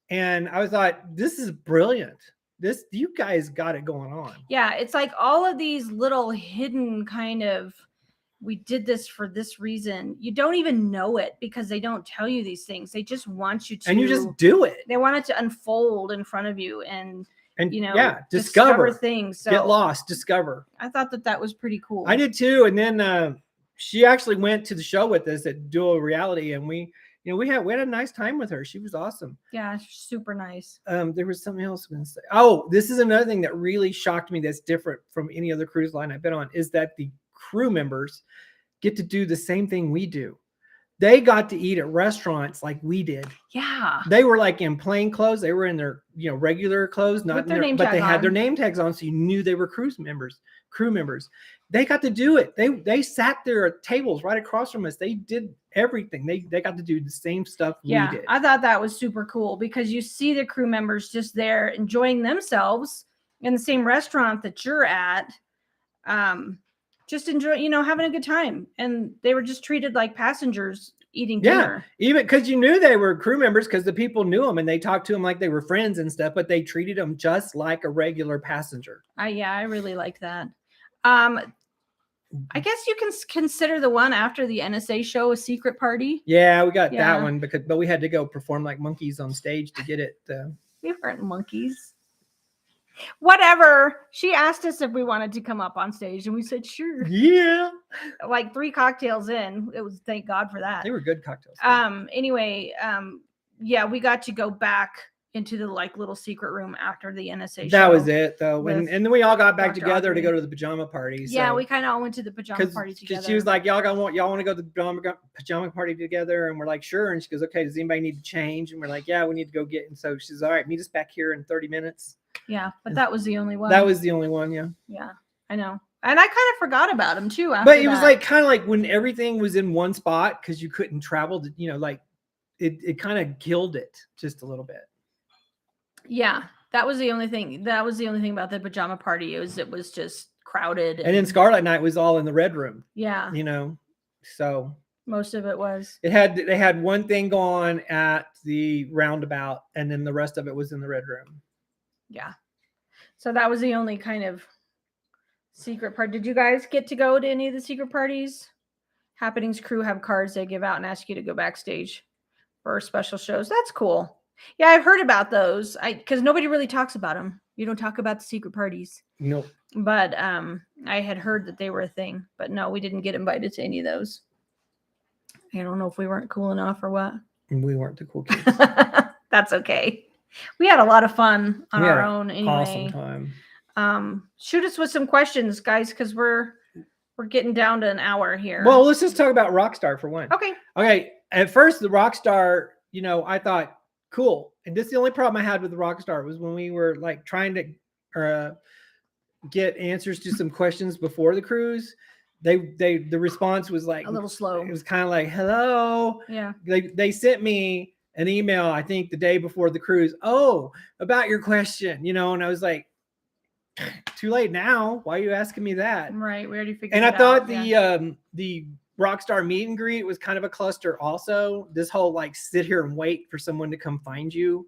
And I was like, this is brilliant. You guys got it going on. Yeah, it's like all of these little hidden kind of, we did this for this reason. You don't even know it because they don't tell you these things. They just want you to. And you just do it. They want it to unfold in front of you and discover things. So get lost, discover. I thought that was pretty cool. I did too. And then she actually went to the show with us at Dual Reality, and we had a nice time with her. She was awesome. Yeah, super nice. There was something else I was going to say. Oh, this is another thing that really shocked me that's different from any other cruise line I've been on, is that the crew members get to do the same thing we do. They got to eat at restaurants like we did. Yeah. They were like in plain clothes. They were in their, regular clothes, but they had their name tags on, so you knew they were crew members. They got to do it. They sat there at tables right across from us. They did everything. They got to do the same stuff we did. I thought that was super cool because you see the crew members just there enjoying themselves in the same restaurant that you're at. Just enjoy, having a good time. And they were just treated like passengers eating dinner. Yeah, even because you knew they were crew members because the people knew them and they talked to them like they were friends and stuff, but they treated them just like a regular passenger. I really liked that. I guess you can consider the one after the NSA show a secret party. Yeah, we got Yeah. that one but we had to go perform like monkeys on stage to get it. We weren't monkeys. Whatever. She asked us if we wanted to come up on stage, and we said sure. Yeah. Like 3 cocktails in, it was thank God for that. They were good cocktails. Anyway, yeah, we got to go back into the like little secret room after the NSA show. That was it though. And then we all got back Dr. together Audrey. to go to the pajama party. Yeah, so, we kind of all went to the pajama party together. Because she was like, y'all want to go to the pajama party together? And we're like, sure. And she goes, okay, does anybody need to change? And we're like, yeah, we need to go get. And so she's all right, meet us back here in 30 minutes. Yeah, but that was the only one. That was the only one, yeah. Yeah, I know. And I kind of forgot about him too. But it was like kind of like when everything was in one spot because you couldn't travel to, like it kind of killed it just a little bit. Yeah, that was the only thing. That was the only thing about the pajama party. It was just crowded. And then Scarlet Night was all in the red room. Yeah. So most of it was. They had one thing go on at the roundabout, and then the rest of it was in the red room. Yeah. So that was the only kind of secret part. Did you guys get to go to any of the secret parties? Happenings crew have cards they give out and ask you to go backstage for special shows. That's cool. Yeah, I've heard about those. Because nobody really talks about them. You don't talk about the secret parties. Nope. But I had heard that they were a thing. But no, we didn't get invited to any of those. I don't know if we weren't cool enough or what. We weren't the cool kids. That's okay. We had a lot of fun on our own anyway. Awesome time. Shoot us with some questions, guys, because we're getting down to an hour here. Well, let's just talk about Rockstar for one. Okay. At first, the Rockstar, I thought, cool. And this is the only problem I had with the Rockstar was when we were like trying to get answers to some questions before the cruise. The response was like a little slow. It was kind of like, hello. Yeah. They sent me an email, I think the day before the cruise. Oh, about your question, and I was like, too late now. Why are you asking me that? Right. We already figured and it I thought out. The Rockstar meet and greet was kind of a cluster also. This whole like sit here and wait for someone to come find you.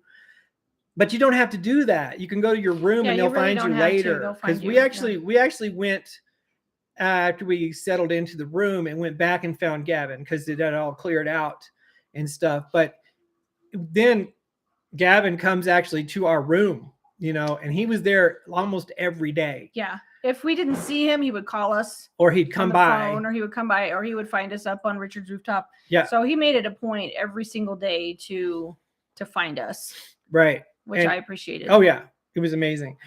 But you don't have to do that. You can go to your room and they'll find you later. Because we actually went after we settled into the room and went back and found Gavin because it had all cleared out and stuff. But then Gavin comes actually to our room, and he was there almost every day. Yeah. If we didn't see him, he would call us. Or he'd come by. Phone, or he would come by, or he would find us up on Richard's rooftop. Yeah. So he made it a point every single day to find us. Right. Which I appreciated. Oh, yeah. It was amazing.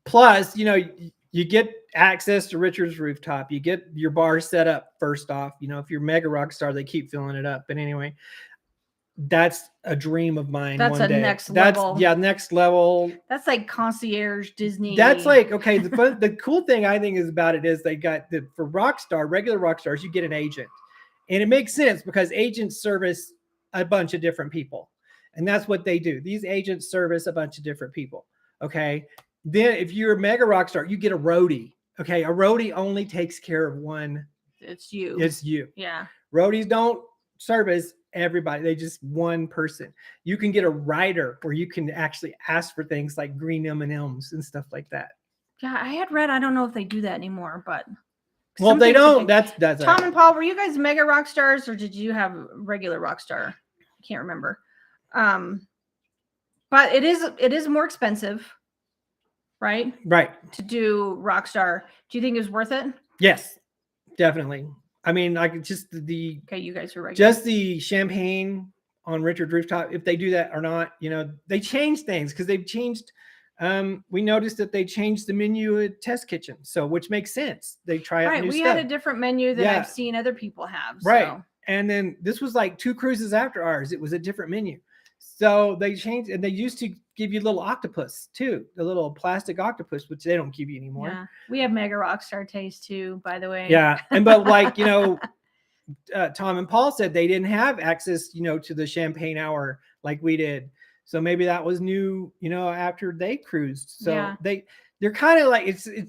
Plus, you get access to Richard's rooftop. You get your bar set up first off. If you're Mega Rockstar, they keep filling it up. But anyway, that's a dream of mine. That's one day. Next level. Next level. That's like concierge Disney. That's like, okay. The cool thing I think is about it is they got for Rockstar, regular Rockstars, you get an agent. And it makes sense because agents service a bunch of different people. And that's what they do. These agents service a bunch of different people. Okay. Then if you're a Mega Rockstar, you get a roadie. Okay. A roadie only takes care of one. It's you. It's you. Yeah. Roadies don't service everybody. They just one person. You can get a writer where you can actually ask for things like green M&Ms and stuff like that. Yeah. I had read, I don't know if they do that anymore, but. Well, if they don't, that's Tom and Paul, were you guys Mega Rockstars or did you have regular Rockstar? I can't remember. But it is more expensive, right? Right. To do Rockstar. Do you think it was worth it? Yes, definitely. I mean, like just okay, you guys were regular. Just the champagne on Richard's rooftop, if they do that or not, they change things because they've changed. We noticed that they changed the menu at Test Kitchen, which makes sense. They try out new stuff. We had a different menu than I've seen other people have. Right. So. And then this was like 2 cruises after ours. It was a different menu. So they changed, and they used to give you little octopus too, the little plastic octopus, which they don't give you anymore. Yeah, we have Mega Rockstar taste too, by the way. Yeah, but like Tom and Paul said they didn't have access, to the champagne hour like we did. So maybe that was new, after they cruised. So they're kind of like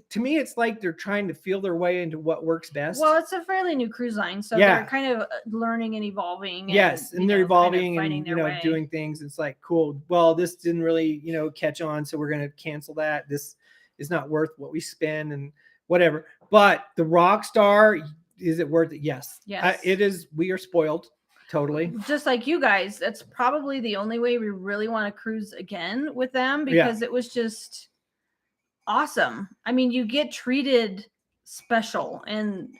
to me, it's like they're trying to feel their way into what works best. Well, it's a fairly new cruise line, so they're kind of learning and evolving. And they're evolving and doing things. It's like, cool. Well, this didn't really catch on, so we're going to cancel that. This is not worth what we spend, and whatever. But the Rockstar, is it worth it? Yes. Yes. It is. We are spoiled. Totally. Just like you guys, that's probably the only way we really want to cruise again with them, because it was just awesome. I mean, you get treated special, and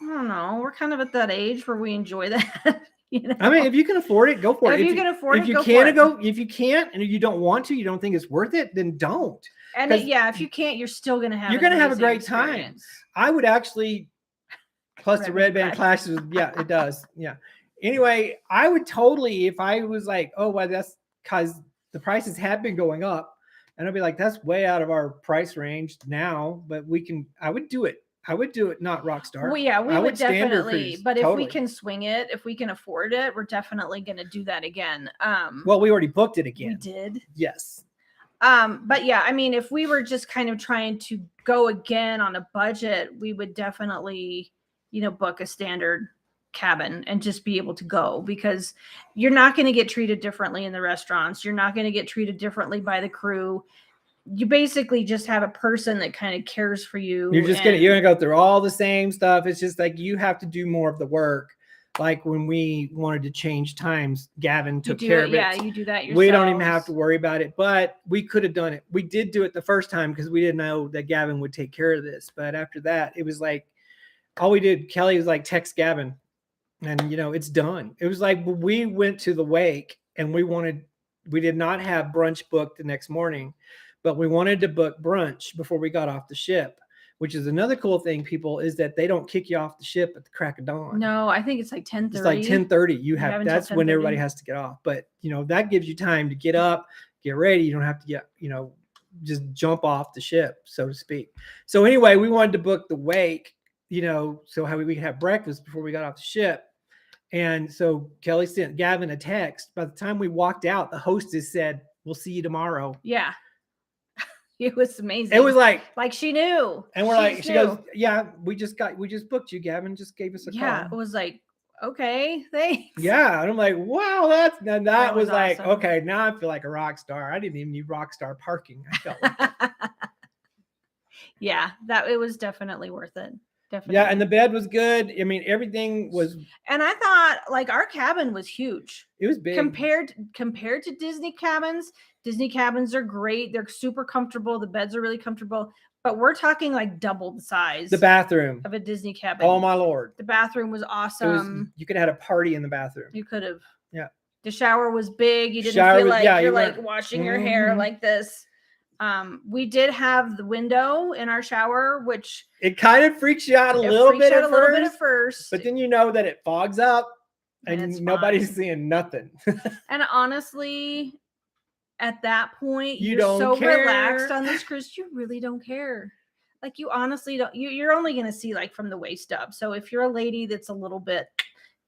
I don't know, we're kind of at that age where we enjoy that. You know? I mean, if you can afford it, go for it. If you can afford it, if you go can't for it. go, if you can't, and you don't want to, you don't think it's worth it, then don't. And if you can't, you're still gonna have. You're gonna have a great time. I would actually. Plus the red band classes, yeah, it does. Yeah. Anyway, I would totally, if I was like, oh, well, that's because the prices have been going up, and I'd be like, that's way out of our price range now, but I would do it. I would do it, not Rockstar. Well, yeah, we would definitely, but totally. If we can swing it, if we can afford it, we're definitely going to do that again. Well, we already booked it again. We did. Yes. But yeah, I mean, if we were just kind of trying to go again on a budget, we would definitely, book a standard cabin and just be able to go, because you're not going to get treated differently in the restaurants. You're not going to get treated differently by the crew. You basically just have a person that kind of cares for you. You're gonna go through all the same stuff. It's just like you have to do more of the work. Like when we wanted to change times, Gavin took care of it. Yeah, you do that yourself. We don't even have to worry about it, but we could have done it. We did do it the first time because we didn't know that Gavin would take care of this. But after that, it was like all we did. Kelly was like, text Gavin, and it's done. It was like we went to the wake and we did not have brunch booked the next morning, but we wanted to book brunch before we got off the ship, which is another cool thing, people, is that they don't kick you off the ship at the crack of dawn. No, I think it's like 10:30. It's like 10:30. That's when everybody has to get off. But that gives you time to get up, get ready. You don't have to get, just jump off the ship, so to speak. So anyway, we wanted to book the wake, so how we could have breakfast before we got off the ship. And so Kelly sent Gavin a text. By the time we walked out, the hostess said, "We'll see you tomorrow." Yeah. It was amazing. It was like she knew. And we're she goes, "Yeah, we just booked you. Gavin just gave us a call." Yeah, it was like, okay, thanks. Yeah, and I'm like, wow, that was like, awesome. Okay, now I feel like a rock star. I didn't even need rock star parking. I felt like yeah, it was definitely worth it. Definitely. Yeah, and the bed was good. I mean, everything was. And I thought, like, our cabin was huge. It was big compared to Disney cabins. Disney cabins are great. They're super comfortable. The beds are really comfortable. But we're talking like double the size. The bathroom of a Disney cabin. Oh my Lord! The bathroom was awesome. You could have had a party in the bathroom. You could have. Yeah. The shower was big. You didn't feel like you're like washing your hair like this. We did have the window in our shower, which it kind of freaks you out a little bit at first, but then that it fogs up and nobody's seeing nothing. And honestly, at that point, you're so relaxed on this cruise, you really don't care. Like, you honestly don't. You're only going to see like from the waist up. So if you're a lady that's a little bit,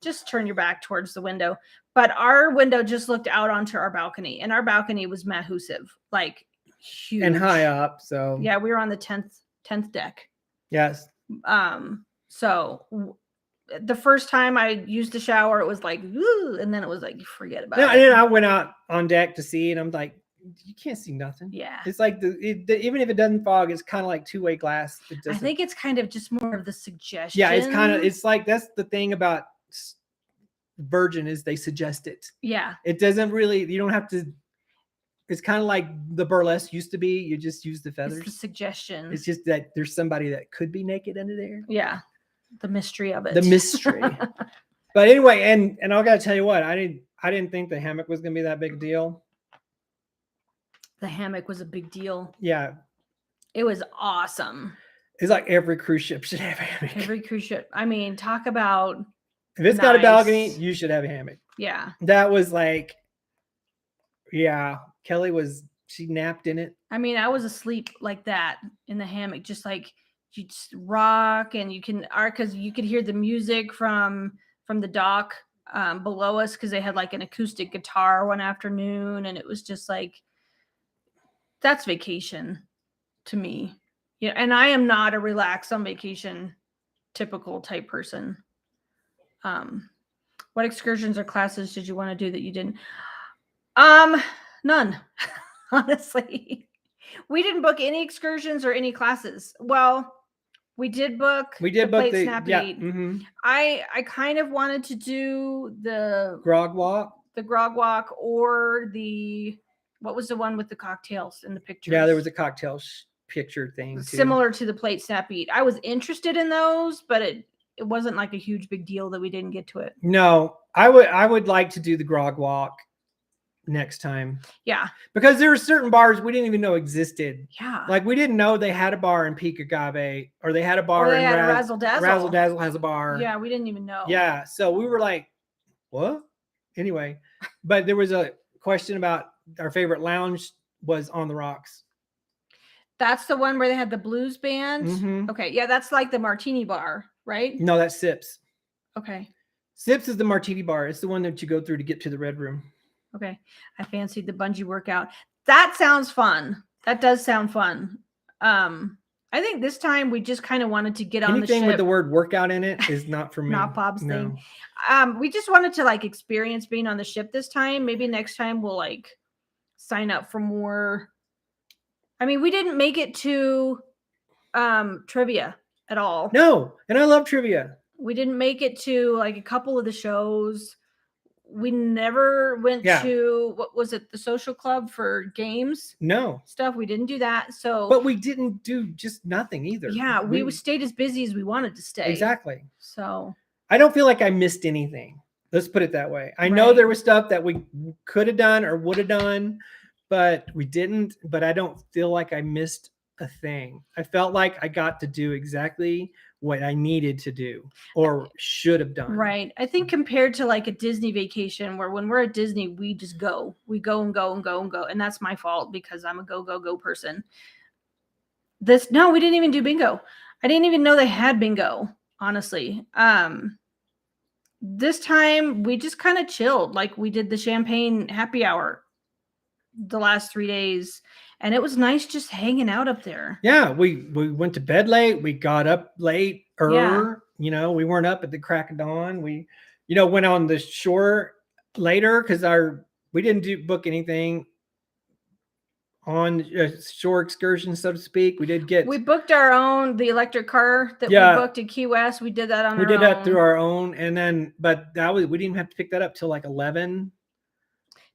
just turn your back towards the window. But our window just looked out onto our balcony, and our balcony was massive, like huge and high up. So yeah, we were on the 10th deck. Yes. So the first time I used the shower, it was like, ooh, and then it was like, forget about it. And then I went out on deck to see, and I'm like, you can't see nothing. Yeah. It's like even if it doesn't fog, it's kind of like two-way glass. I think it's kind of just more of the suggestion. Yeah, it's like, that's the thing about Virgin, is they suggest it. Yeah. It doesn't really, you don't have to. It's kind of like the burlesque used to be. You just use the feathers. It's the suggestion. It's just that there's somebody that could be naked under there. Yeah. The mystery of it. The mystery. But anyway, and I gotta tell you what, I didn't think the hammock was gonna be that big a deal. The hammock was a big deal. Yeah. It was awesome. It's like every cruise ship should have a hammock. Every cruise ship. I mean, talk about. If it's got a balcony, you should have a hammock. Yeah. That was like, yeah. Kelly she napped in it. I mean, I was asleep like that in the hammock, just like you just rock, and because you could hear the music from the dock below us, because they had like an acoustic guitar one afternoon, and it was just like, that's vacation to me. Yeah, and I am not a relax on vacation typical type person. What excursions or classes did you want to do that you didn't? None. Honestly, we didn't book any excursions or any classes. Well, We did book. We did the book plate the snap yeah. eat. Mm-hmm. I kind of wanted to do the Grog walk. grog walk or the what was the one with the cocktails in the pictures? Yeah, there was a cocktail picture thing too. Similar to the plate snap eat. I was interested in those, but it wasn't like a huge big deal that we didn't get to it. No, I would like to do the grog walk next time. Yeah. Because there were certain bars we didn't even know existed. Yeah. Like we didn't know they had a bar in Peak Agave, or they had a bar they in had Razzle Dazzle. Razzle Dazzle has a bar. Yeah, we didn't even know. Yeah. So we were like, what? Anyway, but there was a question about our favorite lounge was On the Rocks. That's the one where they had the blues band. Mm-hmm. Okay. Yeah, that's like the martini bar, right? No, that's Sips. Okay. Sips is the martini bar. It's the one that you go through to get to the Red Room. Okay. I fancied the bungee workout. That sounds fun. That does sound fun. I think this time we just kind of wanted to get on the ship. Anything with the word workout in it is not for me. Not Bob's thing. We just wanted to like experience being on the ship this time. Maybe next time we'll like sign up for more. I mean, we didn't make it to trivia at all. No, and I love trivia. We didn't make it to like a couple of the shows. We never went to, what was it, the social club for games? No. Stuff. We didn't do that. So, but we didn't do just nothing either. Yeah, we stayed as busy as we wanted to stay. Exactly. So I don't feel like I missed anything. Let's put it that way. I know there was stuff that we could have done or would have done, but we didn't. But I don't feel like I missed a thing. I felt like I got to do exactly what I needed to do or should have done. Right. I think compared to like a Disney vacation where when we're at Disney, we just go. We go and go and go and go. And that's my fault because I'm a go, go, go person. No, we didn't even do bingo. I didn't even know they had bingo, honestly. This time we just kind of chilled. Like we did the champagne happy hour the last 3 days. And it was nice just hanging out up there. Yeah, we went to bed late. We got up late. You know, we weren't up at the crack of dawn. We, went on the shore later because we didn't book anything on a shore excursion, so to speak. We booked our own, the electric car that we booked in Key West. We did that on our own. We did that through our own. And then, but we didn't even have to pick that up till like 11.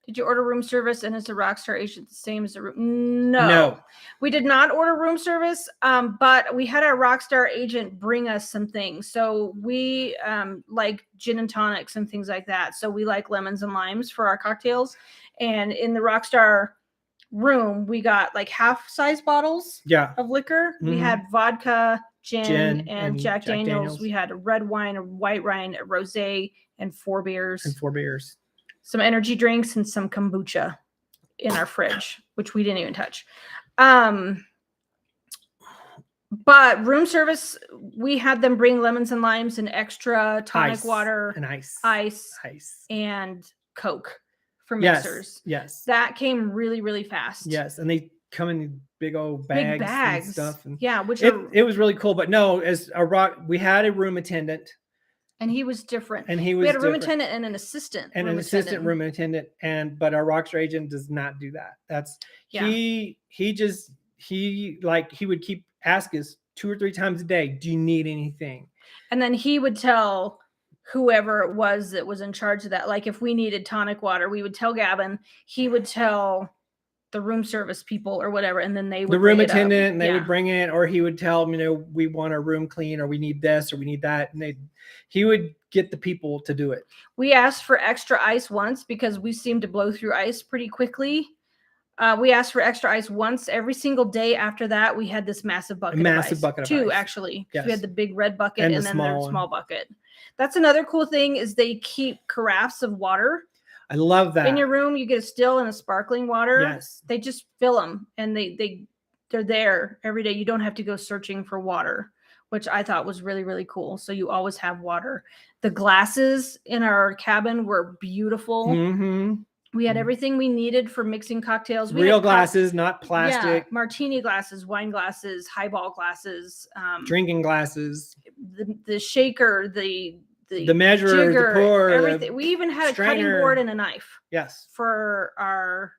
Did you order room service and is the Rockstar agent the same as the room? No. We did not order room service, but we had our Rockstar agent bring us some things. So we like gin and tonics and things like that. So we like lemons and limes for our cocktails. And in the Rockstar room, we got like half-size bottles of liquor. Mm-hmm. We had vodka, gin and Jack Daniels. We had a red wine, a white wine, a rosé, and 4 beers. Some energy drinks and some kombucha in our fridge, which we didn't even touch. But room service, we had them bring lemons and limes and extra tonic water and ice and Coke for mixers. Yes. That came really, really fast. Yes. And they come in big old bags and stuff. And which it was really cool. But no, we had a room attendant. And he was different. We had a room attendant and an assistant. Assistant room attendant. But our Rockstar agent does not do that. He would keep asking us 2 or 3 times a day, do you need anything? And then he would tell whoever it was that was in charge of that. Like if we needed tonic water, we would tell Gavin, he would tell the room service people or whatever, and then they would the room attendant and they would bring it, or he would tell them, we want our room clean, or we need this, or we need that, and he would get the people to do it. We asked for extra ice once because we seemed to blow through ice pretty quickly. We asked for extra ice once. Every single day after that, we had this massive bucket of ice. Two, actually. Yes. We had the big red bucket and then the small bucket. That's another cool thing is they keep carafes of water. I love that. In your room, you get a still and a sparkling water. Yes. They just fill them and they're there every day. You don't have to go searching for water, which I thought was really, really cool. So you always have water. The glasses in our cabin were beautiful. Mm-hmm. We had everything we needed for mixing cocktails. Real glasses, not plastic. Yeah, martini glasses, wine glasses, highball glasses. Drinking glasses. The shaker, the measure, jigger, the pour, everything. We even had a cutting board and a knife. Yes. For our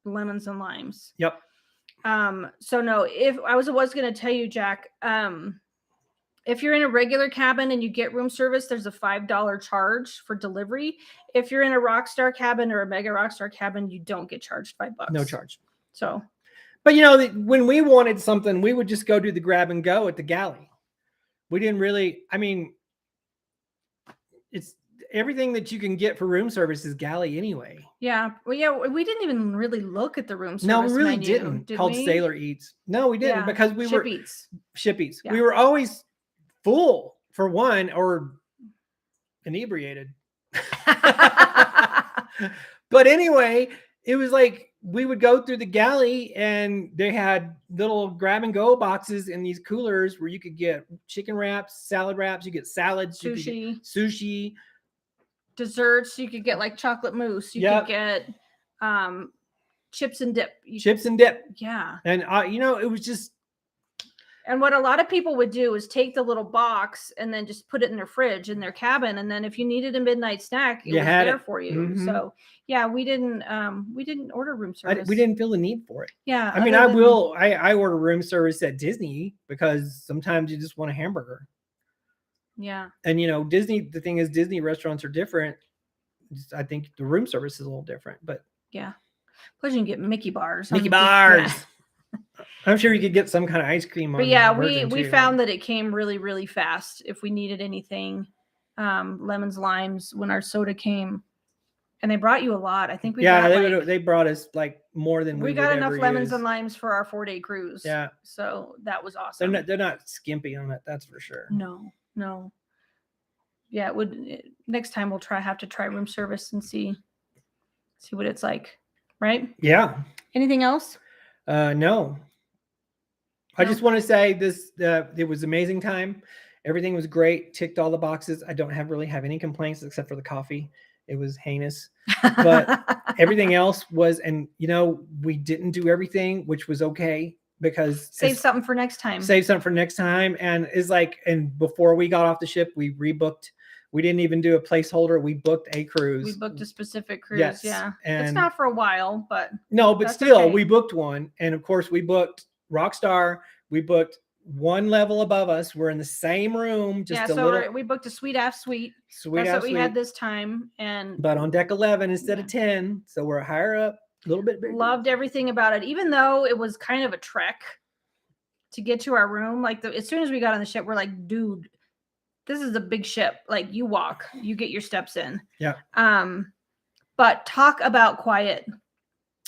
lemons and limes. Yep. So no, if I was going to tell you, Jack, If you're in a regular cabin and you get room service, there's a $5 charge for delivery. If you're in a Rockstar cabin or a Mega Rockstar cabin, you don't get charged $5. No charge. So, but you know, when we wanted something, we would just go do the grab and go at the galley. We didn't really, I mean, it's everything that you can get for room service is galley anyway. Yeah. Well, yeah, we didn't even really look at the room service. No, we really menu, didn't. did Called we? Sailor Eats. No, we didn't, because we Ship were Eats. Ship Eats. Yeah. We were always full for one, or inebriated. But anyway, it was like we would go through the galley and they had little grab and go boxes in these coolers where you could get chicken wraps, salad wraps, you get salads, you could get sushi, desserts. You could get like chocolate mousse. You could get chips and dip. Chips and dip. Yeah. And you know, it was just. And what a lot of people would do is take the little box and then just put it in their fridge in their cabin, and then if you needed a midnight snack, it was there for you. Mm-hmm. So yeah, we didn't order room service. We didn't feel the need for it. Yeah. I mean, I order room service at Disney because sometimes you just want a hamburger. Yeah. And you know, Disney, the thing is, Disney restaurants are different. I think the room service is a little different, but yeah. Plus you can get Mickey bars. Mickey bars. Yeah. I'm sure you could get some kind of ice cream. But yeah, we found that it came really, really fast. If we needed anything, lemons, limes, when our soda came, and they brought you a lot. I think we they brought us like more than we got enough lemons and limes for our 4-day cruise. Yeah, so that was awesome. They're not skimpy on it, that's for sure. No. Yeah, next time we'll have to try room service and see what it's like, right? Yeah. Anything else? No. I just want to say this, it was amazing time. Everything was great. Ticked all the boxes. I don't really have any complaints except for the coffee. It was heinous, but everything else was, and you know, we didn't do everything, which was okay because save something for next time. And it's like, and before we got off the ship, we rebooked. We didn't even do a placeholder. We booked a cruise. We booked a specific cruise. Yes. Yeah. And it's not for a while, but no, but still okay. We booked one. And of course we booked Rockstar. We booked one level above us. We're in the same room. We booked a suite. That's what we had this time. But on deck 11 instead of 10. So we're higher up, a little bit bigger. Loved everything about it. Even though it was kind of a trek to get to our room. Like as soon as we got on the ship, we're like, dude, this is a big ship. Like you walk, you get your steps in. Yeah. But talk about quiet.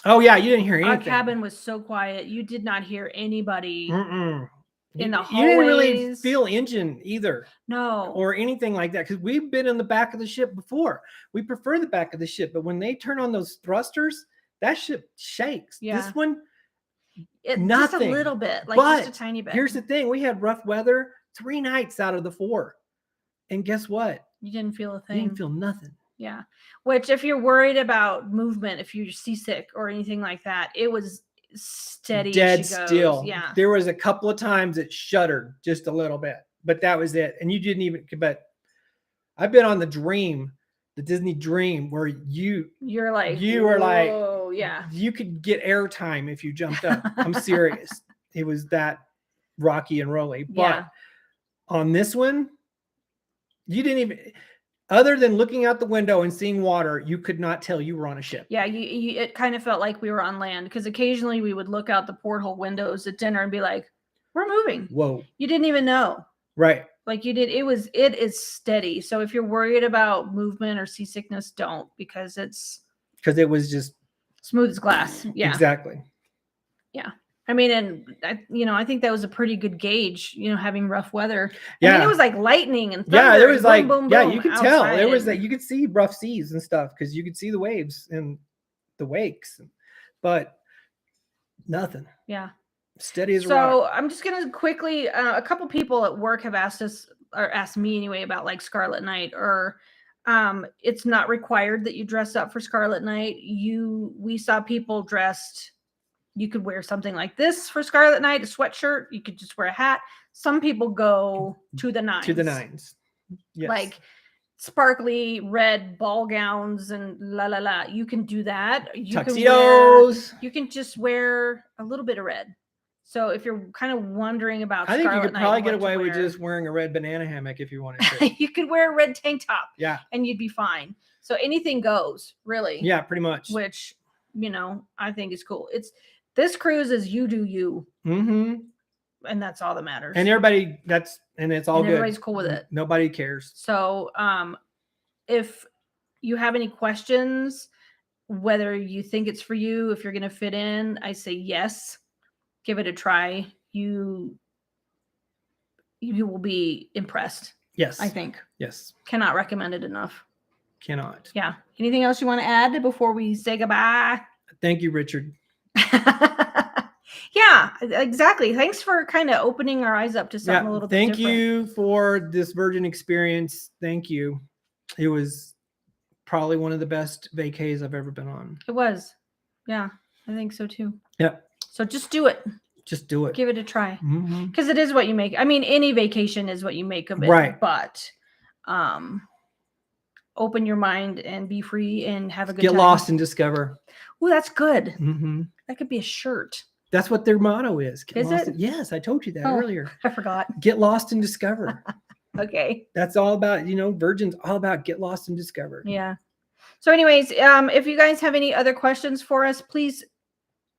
Oh yeah, you didn't hear anything. Our cabin was so quiet. You did not hear anybody in the hallways. You didn't really feel engine either. No. Or anything like that. Because we've been in the back of the ship before. We prefer the back of the ship. But when they turn on those thrusters, that ship shakes. Yeah. This one, nothing. Just a little bit. Like just a tiny bit. Here's the thing. We had rough weather 3 nights out of the 4. And guess what? You didn't feel a thing. You didn't feel nothing. Yeah. Which if you're worried about movement, if you're seasick or anything like that, it was steady. Dead still. Yeah. There was a couple of times it shuddered just a little bit, but that was it. And you didn't even, but I've been on the Disney Dream where you were like, oh yeah, you could get airtime if you jumped up. I'm serious. It was that rocky and rolly. But on this one, you didn't even, other than looking out the window and seeing water, you could not tell you were on a ship. Yeah, it kind of felt like we were on land because occasionally we would look out the porthole windows at dinner and be like, we're moving. Whoa. You didn't even know. Right. Like you did. It is steady. So if you're worried about movement or seasickness, don't, because it was just smooth as glass. Yeah. Exactly. Yeah. I mean, and I think that was a pretty good gauge, having rough weather. Yeah. I mean, it was like lightning and thunder. Yeah, there was boom, boom, boom, you could tell. There was that you could see rough seas and stuff because you could see the waves and the wakes, but nothing. Yeah. Steady as rock. So I'm just going to quickly, a couple people at work have asked us, or asked me anyway, about like Scarlet Night, or it's not required that you dress up for Scarlet Night. We saw people dressed. You could wear something like this for Scarlet Night, a sweatshirt. You could just wear a hat. Some people go to the nines. To the nines. Yes. Like sparkly red ball gowns and la la la. You can do that. Tuxedos. You can just wear a little bit of red. So if you're kind of wondering about I think you Scarlet could Night probably and get what to away with wear, just wearing a red banana hammock if you wanted to. you could wear a red tank top Yeah. and you'd be fine. So anything goes, really. Yeah, pretty much. Which, I think is cool. This cruise is you do you. Mm-hmm. And that's all that matters. And everybody, it's all and good. Everybody's cool with it. Nobody cares. So if you have any questions, whether you think it's for you, if you're going to fit in, I say yes. Give it a try. You will be impressed. Yes. I think. Yes. Cannot recommend it enough. Cannot. Yeah. Anything else you want to add before we say goodbye? Thank you, Richard. Yeah, exactly. Thanks for kind of opening our eyes up to something a little bit different. Thank you for this Virgin experience. Thank you. It was probably one of the best vacays I've ever been on. It was. Yeah, I think so too. Yep. So just do it. Just do it. Give it a try. Mm-hmm. Because it is what you make. I mean, any vacation is what you make of it. Right. But open your mind and be free and have a good Get time. lost and discover. Oh, that's good. Mm-hmm. That could be a shirt. That's what their motto is. Is it? Yes, I told you that earlier. I forgot. Get lost and discover. Okay. That's all about, Virgin's all about get lost and discover. Yeah. So anyways, if you guys have any other questions for us, please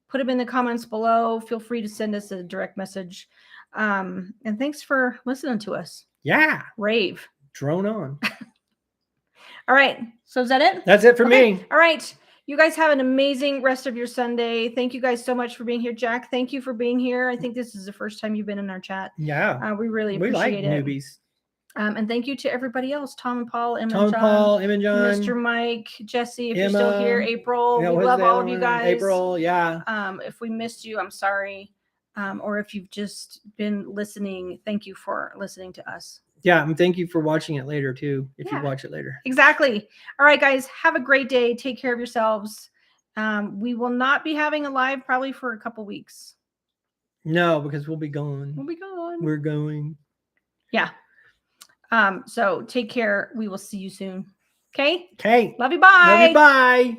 put them in the comments below. Feel free to send us a direct message. And thanks for listening to us. Yeah. Rave. Drone on. All right. So is that it? That's it for me. All right. You guys have an amazing rest of your Sunday. Thank you guys so much for being here. Jack, thank you for being here. I think this is the first time you've been in our chat. Yeah. We really appreciate it. Newbies. And thank you to everybody else. Tom and Paul, Emma and John. Mr. Mike, Jesse, if you're still here, April. Yeah, we love all of you guys. April, yeah. If we missed you, I'm sorry. Or if you've just been listening, thank you for listening to us. Yeah, and thank you for watching it later too, if you watch it later. Exactly. All right, guys, have a great day. Take care of yourselves. We will not be having a live probably for a couple weeks. No, because we'll be gone. We're going. Yeah. So take care. We will see you soon. Okay? Okay. Love you. Bye. Love you. Bye.